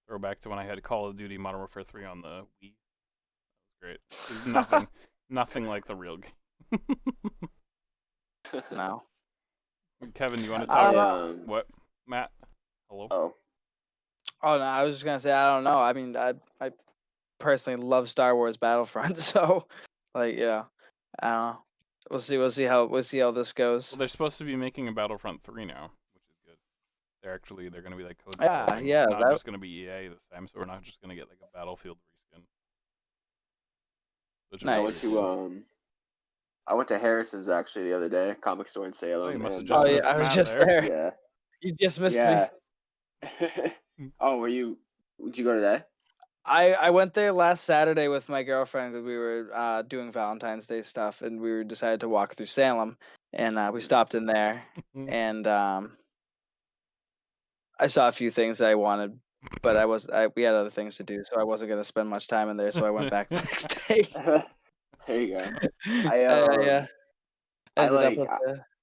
Speaker 8: Throwback to when I had Call of Duty Modern Warfare 3 on the Wii. That was great. There's nothing like the real game.
Speaker 7: No.
Speaker 8: Kevin, you want to talk? What, Matt? Hello.
Speaker 9: Oh
Speaker 7: no, I was just gonna say I don't know. I mean, I personally love Star Wars Battlefront, so like I don't know. We'll see how this goes.
Speaker 8: Well, they're supposed to be making a Battlefront 3 now, which is good. They're going to be like code.
Speaker 7: Yeah.
Speaker 8: Not just going to be EA this time, so we're not just going to get like a Battlefield reskin.
Speaker 7: Nice.
Speaker 9: I went to Harrison's actually the other day, comic store in Salem.
Speaker 8: Oh, you must have just missed
Speaker 7: I was
Speaker 8: Matt
Speaker 7: just there.
Speaker 9: Yeah.
Speaker 7: You just missed me.
Speaker 9: Oh, would you go today?
Speaker 7: I went there last Saturday with my girlfriend because we were doing Valentine's Day stuff, and we decided to walk through Salem, and we stopped in there, and I saw a few things that I wanted, but we had other things to do, so I wasn't gonna spend much time in there, so I went back the next day.
Speaker 9: There you go.
Speaker 7: Ended up with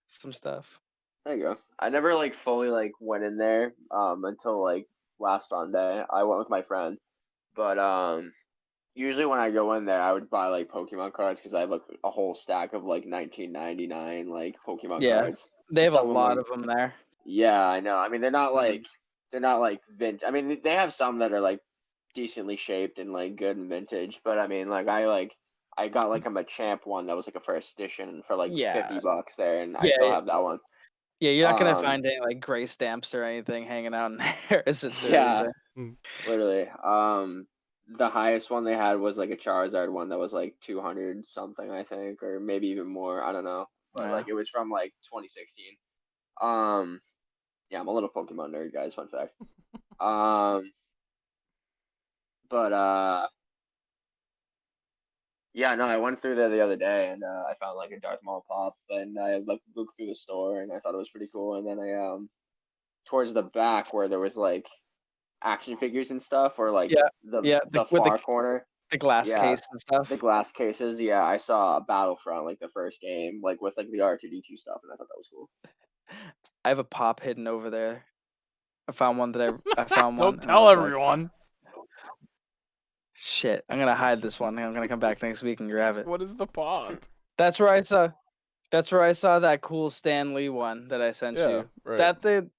Speaker 7: some stuff.
Speaker 9: There you go. I never like fully like went in there until like last Sunday. I went with my friend. But usually when I go in there, I would buy like Pokemon cards because I have like a whole stack of like 1999 like Pokemon cards.
Speaker 7: They have a lot of them there.
Speaker 9: Yeah, I know. I mean, they're not like vintage. I mean, they have some that are like decently shaped and like good and vintage. But I mean, like I got like a Machamp one that was like a first edition for like $50 there, and I still have that one.
Speaker 7: Yeah, you're not gonna find any like gray stamps or anything hanging out in Harrison's.
Speaker 9: Yeah, literally. the highest one they had was like a Charizard one that was like 200 something, I think, or maybe even more. I don't know, but
Speaker 7: Yeah.
Speaker 9: like it was from like 2016. Yeah, I'm a little Pokemon nerd, guys. Fun fact. But yeah, no, I went through there the other day and I found like a Darth Maul Pop, and I looked through the store and I thought it was pretty cool. And then I towards the back where there was like action figures and stuff, or like
Speaker 7: Yeah,
Speaker 9: the
Speaker 7: with
Speaker 9: far corner,
Speaker 7: the glass
Speaker 9: yeah,
Speaker 7: case and stuff.
Speaker 9: the glass cases. Yeah, I saw Battlefront, like the first game, like with like the R2D2 stuff, and I thought that was cool.
Speaker 7: I have a pop hidden over there. I found one that I found one.
Speaker 8: Don't
Speaker 7: and I
Speaker 8: tell
Speaker 7: was like,
Speaker 8: everyone.
Speaker 7: shit, I'm gonna hide this one. I'm gonna come back next week and grab it.
Speaker 8: What is the pop?
Speaker 7: That's where I saw that cool Stan Lee one that I sent you.
Speaker 8: Right.
Speaker 7: That the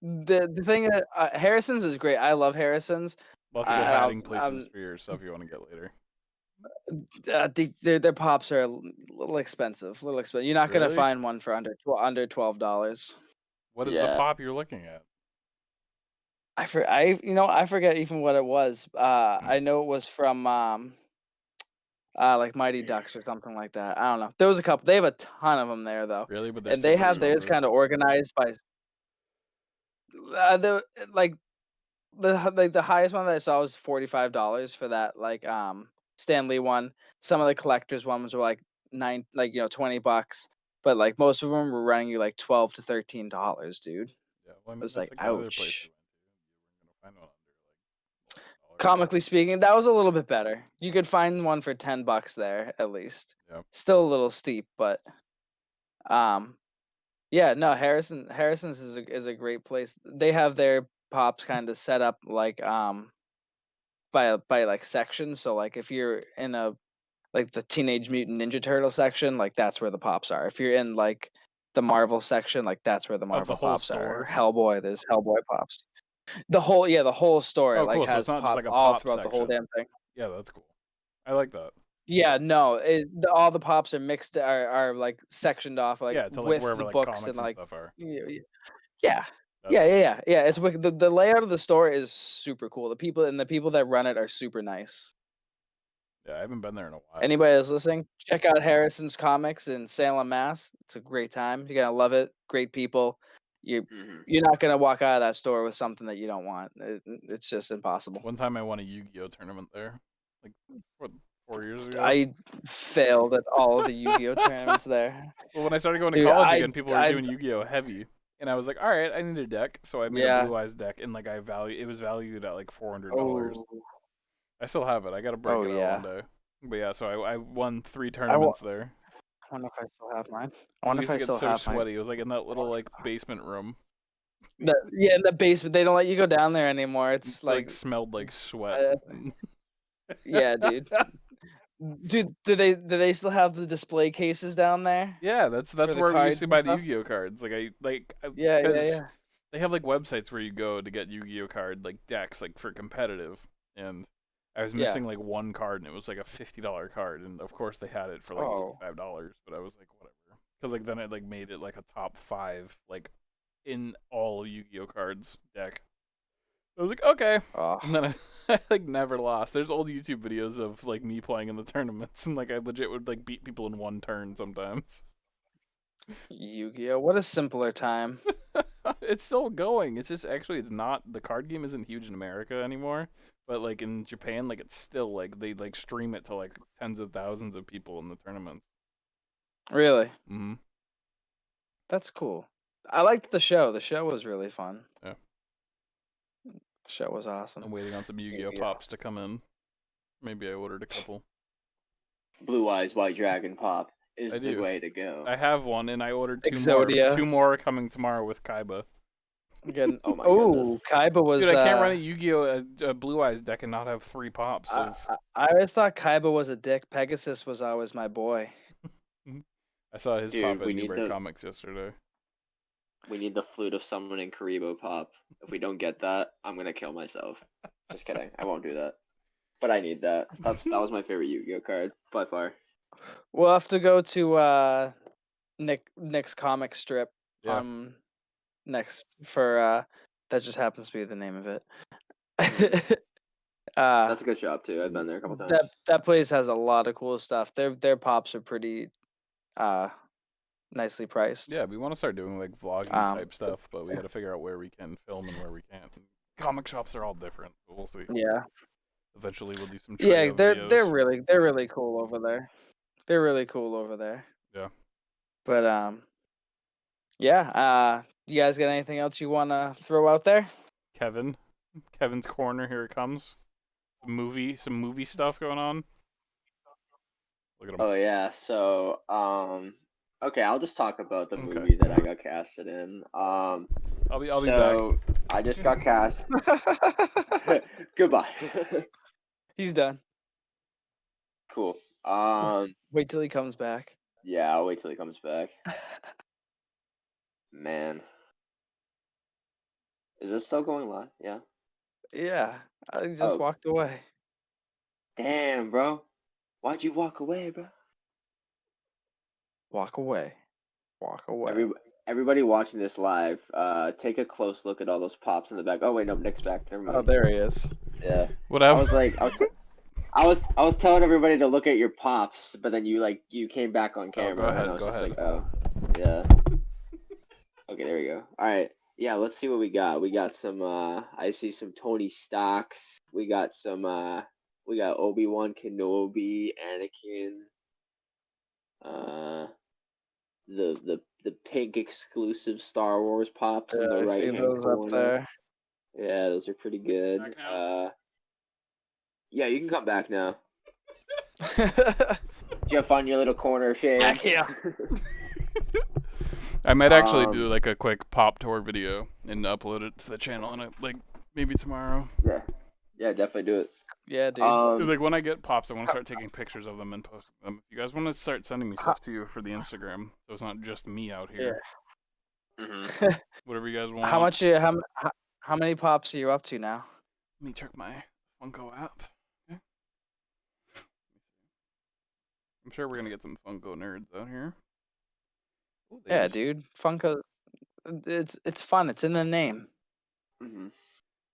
Speaker 7: thing. Harrison's is great. I love Harrison's.
Speaker 8: Lots of good hiding places for your stuff you want to get later.
Speaker 7: Their pops are a little expensive. You're not gonna
Speaker 8: Really?
Speaker 7: find one for under $12.
Speaker 8: What is the pop you're looking at?
Speaker 7: I forget even what it was. I know it was from like Mighty Ducks or something like that. I don't know. There was a couple. They have a ton of them there though.
Speaker 8: Really? But
Speaker 7: And they have theirs kind of organized by the highest one that I saw was $45 for that Stan Lee one. Some of the collectors ones were like $20, but like most of them were running you like $12 to $13, dude.
Speaker 8: Yeah, well, I mean,
Speaker 7: It was
Speaker 8: that's
Speaker 7: like,
Speaker 8: the other place
Speaker 7: ouch.
Speaker 8: you went to. You weren't gonna find one under like $12.
Speaker 7: Comically speaking, that was a little bit better. You could find one for $10 there at least.
Speaker 8: Yeah.
Speaker 7: Still a little steep, but yeah, no, Harrison's is a great place. They have their pops kind of set up like by like sections. So like if you're in a like the Teenage Mutant Ninja Turtle section, like that's where the pops are. If you're in like the Marvel section, like that's where the Marvel
Speaker 8: whole
Speaker 7: pops
Speaker 8: store?
Speaker 7: are. Hellboy, there's Hellboy pops. The whole store
Speaker 8: Oh,
Speaker 7: like
Speaker 8: cool. So
Speaker 7: has
Speaker 8: it's not just
Speaker 7: pop
Speaker 8: like a
Speaker 7: all
Speaker 8: pop
Speaker 7: throughout the whole
Speaker 8: section.
Speaker 7: damn thing.
Speaker 8: Yeah, that's cool. I like that.
Speaker 7: Yeah, no, all the pops are mixed, are like sectioned off, like
Speaker 8: Yeah, to like
Speaker 7: with
Speaker 8: wherever
Speaker 7: the
Speaker 8: like
Speaker 7: books
Speaker 8: comics
Speaker 7: and
Speaker 8: and
Speaker 7: like
Speaker 8: stuff are.
Speaker 7: yeah. Yeah. It's wicked. The layout of the store is super cool. The people that run it are super nice.
Speaker 8: Yeah, I haven't been there in a while.
Speaker 7: Anybody that's listening, check out Harrison's Comics in Salem, Mass. It's a great time. You're gonna love it. Great people. You're not gonna walk out of that store with something that you don't want. It's just impossible.
Speaker 8: One time I won a Yu-Gi-Oh tournament there, like 4 years ago.
Speaker 7: I failed at all of the Yu-Gi-Oh tournaments there.
Speaker 8: Well, when I started going to
Speaker 7: Dude,
Speaker 8: college again, people were doing Yu-Gi-Oh heavy, and I was like, all right, I need a deck, so I made a Blue Eyes deck, and like it was valued at like $400.
Speaker 7: Oh.
Speaker 8: I still have it. I gotta break it out one day. But yeah, so I won 3 tournaments there.
Speaker 7: I wonder if I still have mine. I wonder if I
Speaker 8: used to
Speaker 7: still
Speaker 8: get so
Speaker 7: have
Speaker 8: sweaty.
Speaker 7: mine.
Speaker 8: It was like in that little like basement room.
Speaker 7: In the basement. They don't let you go down there anymore. It's like
Speaker 8: smelled like sweat.
Speaker 7: Yeah, dude. Dude, do they still have the display cases down there?
Speaker 8: Yeah, that's where we used to buy the Yu-Gi-Oh cards.
Speaker 7: Yeah.
Speaker 8: They have like websites where you go to get Yu-Gi-Oh card like decks like for competitive, and I was missing like one card and it was like a $50 card, and of course they had it for like $85, but I was like whatever, because like then it like made it like a top 5 like in all Yu-Gi-Oh cards deck. I was like, okay. And then I like never lost. There's old YouTube videos of like me playing in the tournaments, and like I legit would like beat people in one turn sometimes.
Speaker 7: Yu-Gi-Oh! What a simpler time.
Speaker 8: It's still going. It's just actually it's not, the card game isn't huge in America anymore, but like in Japan, like it's still like they like stream it to like tens of thousands of people in the tournaments.
Speaker 7: Really?
Speaker 8: Mm-hmm.
Speaker 7: That's cool. I liked the show. The show was really fun.
Speaker 8: Yeah.
Speaker 7: The show was awesome.
Speaker 8: I'm waiting on some Yu-Gi-Oh pops to come in. Maybe I ordered a couple.
Speaker 9: Blue Eyes White Dragon Pop is the way to go.
Speaker 8: I have one, and I ordered 2
Speaker 7: Exodia.
Speaker 8: more. 2 more coming tomorrow with Kaiba.
Speaker 7: Again, Kaiba was.
Speaker 8: Dude, I can't run a Yu-Gi-Oh Blue Eyes deck and not have 3 pops.
Speaker 7: I always thought Kaiba was a dick. Pegasus was always my boy.
Speaker 8: I saw his pop at Newbury Comics yesterday.
Speaker 9: We need the Flute of Summoning Karibo pop. If we don't get that, I'm gonna kill myself. Just kidding. I won't do that. But I need that. That was my favorite Yu-Gi-Oh card by far.
Speaker 7: We'll have to go to Nick's comic strip next for that just happens to be the name of it.
Speaker 9: That's a good shop too. I've been there a couple times.
Speaker 7: That place has a lot of cool stuff. Their pops are pretty nicely priced.
Speaker 8: Yeah, we want to start doing like vlogging type stuff, but we got to figure out where we can film and where we can't. Comic shops are all different, so we'll see.
Speaker 7: Yeah.
Speaker 8: Eventually, we'll do some.
Speaker 7: Yeah, they're
Speaker 8: videos.
Speaker 7: they're really cool over there. They're really cool over there.
Speaker 8: Yeah.
Speaker 7: But yeah. You guys got anything else you want to throw out there?
Speaker 8: Kevin's corner. Here it comes. Some movie stuff going on. Look at him.
Speaker 9: Oh yeah. So okay, I'll just talk about the movie that I got casted in.
Speaker 8: I'll be back.
Speaker 9: I just got cast. Goodbye.
Speaker 7: He's done.
Speaker 9: Cool.
Speaker 7: Wait till he comes back.
Speaker 9: Yeah, I'll wait till he comes back. Man. Is this still going live? Yeah.
Speaker 7: Yeah. I just walked away.
Speaker 9: Damn, bro. Why'd you walk away, bro?
Speaker 7: Walk away. Walk away.
Speaker 9: Everybody watching this live, take a close look at all those pops in the back. Oh wait, no, Nick's back. Never mind.
Speaker 7: Oh, there he is.
Speaker 9: Yeah.
Speaker 8: Whatever.
Speaker 9: I was telling everybody to look at your pops, but then you came back on camera.
Speaker 8: Go ahead.
Speaker 9: And I was like, oh, yeah. Okay, there we go. All right. Yeah, let's see what we got. We got some. I see some Tony Starks. We got some. We got Obi-Wan Kenobi, Anakin. The pink exclusive Star Wars pops in the right hand corner.
Speaker 7: Up there.
Speaker 9: Yeah, those are pretty good. Yeah, you can come back now. Jeff on your little corner, Shane.
Speaker 7: Back here.
Speaker 8: I might actually do like a quick pop tour video and upload it to the channel, and like maybe tomorrow.
Speaker 9: Yeah, definitely do it.
Speaker 7: Yeah, dude.
Speaker 8: Like when I get pops, I want to start taking pictures of them and posting them. If you guys want to start sending me stuff to you for the Instagram, so it's not just me out here.
Speaker 9: Yeah. Mm-hmm.
Speaker 8: Whatever you guys want.
Speaker 7: How many pops are you up to now?
Speaker 8: Let me check my Funko app. Okay. I'm sure we're gonna get some Funko nerds out here.
Speaker 7: Ooh, yeah, dude. Funko. It's fun. It's in the name.
Speaker 9: Mm-hmm.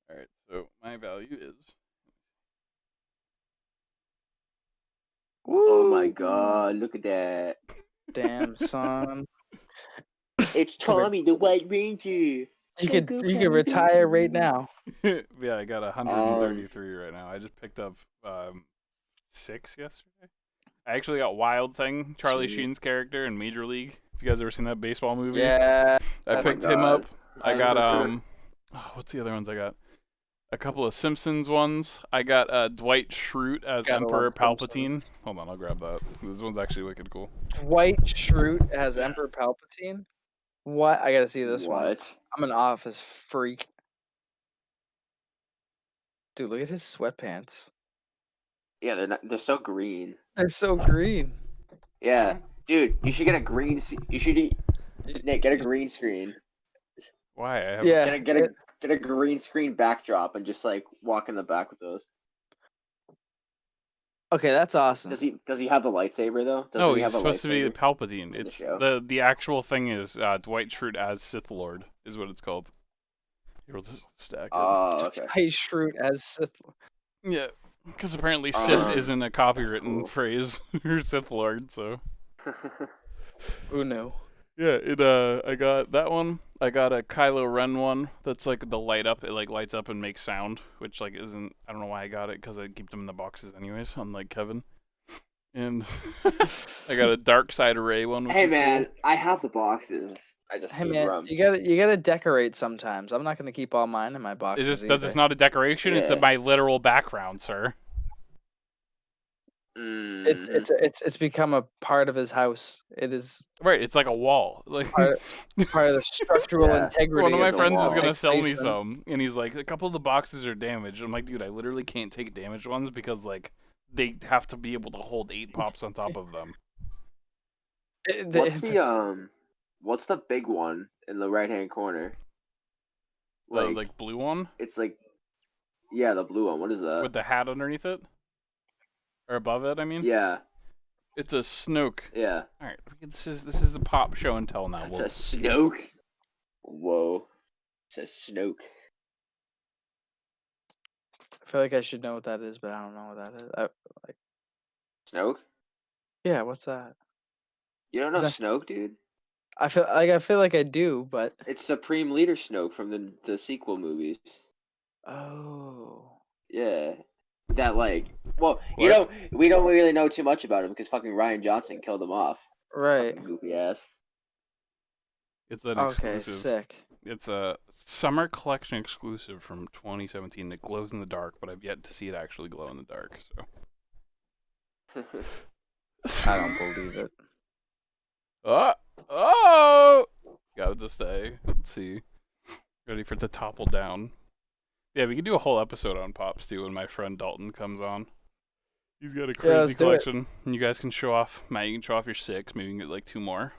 Speaker 8: All right. So my value is.
Speaker 9: Oh my God! Look at that.
Speaker 7: Damn, son.
Speaker 9: It's Tommy the White Ranger.
Speaker 7: You could retire right now.
Speaker 8: Yeah, I got 133 right now. I just picked up 6 yesterday. I actually got Wild Thing, Charlie Sheen's character in Major League. If you guys ever seen that baseball movie?
Speaker 7: Yeah.
Speaker 8: I picked him up. I got what's the other ones I got? A couple of Simpsons ones. I got Dwight Schrute as Emperor Palpatine.
Speaker 7: Simpsons.
Speaker 8: Hold on, I'll grab that. This one's actually wicked cool.
Speaker 7: Dwight Schrute as Emperor Palpatine? What? I gotta see this one. I'm an Office freak. Dude, look at his sweatpants.
Speaker 9: Yeah, they're so green.
Speaker 7: They're so green.
Speaker 9: Yeah, dude, you should get a green. Nick, get a green screen.
Speaker 8: Why?
Speaker 9: Get a green screen backdrop and just like walk in the back with those.
Speaker 7: Okay, that's awesome.
Speaker 9: Does he have the lightsaber though?
Speaker 8: No, he's supposed to be the Palpatine. It's the actual thing is Dwight Schrute as Sith Lord is what it's called. Here, we'll just stack it.
Speaker 9: Oh, okay.
Speaker 7: Dwight Schrute as Sith Lord.
Speaker 8: Yeah, because apparently Sith isn't a copywritten phrase or Sith Lord, so.
Speaker 7: Who knew?
Speaker 8: Yeah, I got that one. I got a Kylo Ren one that's like the light up. It like lights up and makes sound, which like isn't. I don't know why I got it because I keep them in the boxes anyways, unlike Kevin. And I got a Dark Side Array one. Which is
Speaker 9: man,
Speaker 8: cool.
Speaker 9: I have the boxes. I just need rum.
Speaker 7: You gotta decorate sometimes. I'm not gonna keep all mine in my boxes.
Speaker 8: Does this not a decoration? Yeah. It's my literal background, sir.
Speaker 7: It's become a part of his house. It is
Speaker 8: right. It's like a wall, like
Speaker 7: part of the structural integrity.
Speaker 8: One of my friends is gonna sell me some, and he's like, a couple of the boxes are damaged. I'm like, dude, I literally can't take damaged ones because like they have to be able to hold 8 pops on top of them.
Speaker 9: What's the big one in the right hand corner?
Speaker 8: Like blue one?
Speaker 9: It's like, yeah, the blue one. What is that?
Speaker 8: With the hat underneath it? Or above it, I mean?
Speaker 9: Yeah.
Speaker 8: It's a Snoke.
Speaker 9: Yeah.
Speaker 8: Alright, this is the pop show and tell now.
Speaker 9: It's a Snoke? Whoa. It's a Snoke.
Speaker 7: feel like I should know what that is, but I don't know what that is.
Speaker 9: Snoke?
Speaker 7: Yeah, what's that?
Speaker 9: You don't know Snoke, dude?
Speaker 7: I feel like I do, but
Speaker 9: it's Supreme Leader Snoke from the sequel movies.
Speaker 7: Oh.
Speaker 9: Yeah. That we don't really know too much about him because fucking Rian Johnson killed him off.
Speaker 7: Right.
Speaker 9: Fucking goofy ass.
Speaker 8: It's an exclusive.
Speaker 7: Sick.
Speaker 8: It's a summer collection exclusive from 2017 that glows in the dark, but I've yet to see it actually glow in the dark. So.
Speaker 7: I don't believe it.
Speaker 8: Oh! Got it to stay. Let's see. Ready for it to topple down. Yeah, we could do a whole episode on Pops too when my friend Dalton comes on. He's got a crazy collection, and you guys can show off. Matt, you can show off your 6. Maybe you can get like 2 more.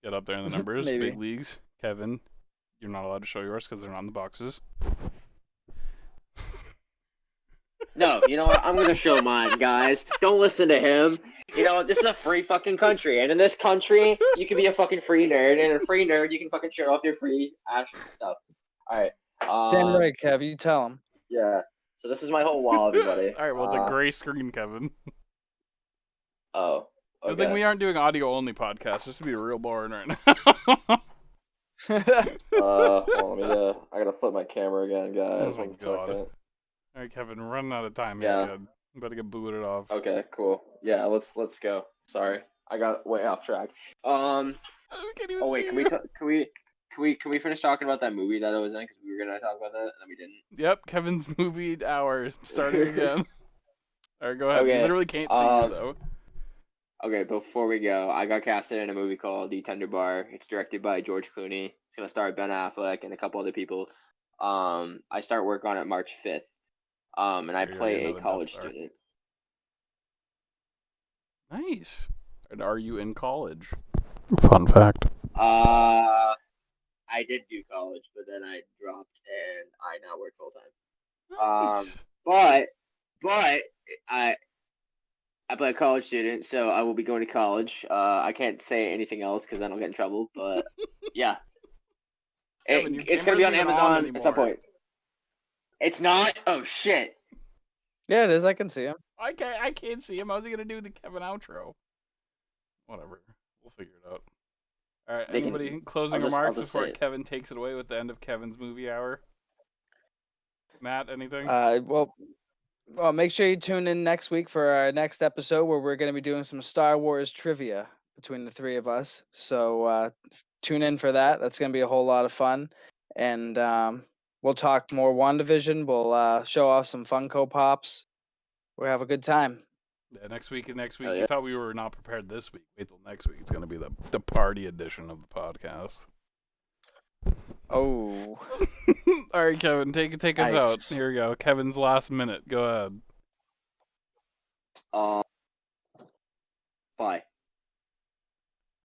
Speaker 8: Get up there in the numbers. Big leagues. Kevin, you're not allowed to show yours because they're not in the boxes.
Speaker 9: No, you know what? I'm gonna show mine, guys. Don't listen to him. You know, this is a free fucking country, and in this country, you can be a fucking free nerd, and in a free nerd, you can fucking show off your free Ashton stuff. All right.
Speaker 7: Damn right, Kev. You tell him.
Speaker 9: Yeah. So this is my whole wall, everybody.
Speaker 8: All right. Well, it's a gray screen, Kevin.
Speaker 9: Oh. Okay.
Speaker 8: I think we aren't doing audio only podcasts. This would be real boring right now.
Speaker 9: Hold on, I gotta flip my camera again, guys.
Speaker 8: Oh my God. All right, Kevin, we're running out of time here, kid. I'm about to get booted off.
Speaker 9: Okay, cool. Yeah, let's go. Sorry, I got way off track.
Speaker 8: We can't even
Speaker 9: wait, can we finish talking about that movie that I was in? Because we were gonna talk about that and then we didn't.
Speaker 8: Yep, Kevin's movie hour starting again. All right, go ahead.
Speaker 9: Okay.
Speaker 8: You literally can't see you though.
Speaker 9: Okay, before we go, I got casted in a movie called The Tender Bar. It's directed by George Clooney. It's gonna star Ben Affleck and a couple other people. I start work on it March 5th. And I play a college student.
Speaker 8: Nice. And are you in college? Fun fact.
Speaker 9: I did do college, but then I dropped and I now work full time.
Speaker 8: Nice.
Speaker 9: But I play a college student, so I will be going to college. I can't say anything else because then I'll get in trouble. But yeah,
Speaker 8: Kevin,
Speaker 9: it's gonna be on Amazon at some point. It's not. Oh shit.
Speaker 7: Yeah, it is. I can see him.
Speaker 8: I can't see him. How's he gonna do the Kevin outro? Whatever. We'll figure it out. All right. Anybody closing remarks before Kevin takes it away with the end of Kevin's movie hour? Matt, anything?
Speaker 7: Well, make sure you tune in next week for our next episode where we're going to be doing some Star Wars trivia between the 3 of us. So tune in for that. That's going to be a whole lot of fun. And we'll talk more WandaVision. We'll show off some Funko Pops. We'll have a good time.
Speaker 8: Yeah, next week. You thought we were not prepared this week. Wait till next week. It's going to be the party edition of the podcast.
Speaker 7: Oh.
Speaker 8: All right, Kevin, take us out. Here we go. Kevin's last minute. Go ahead.
Speaker 9: Bye.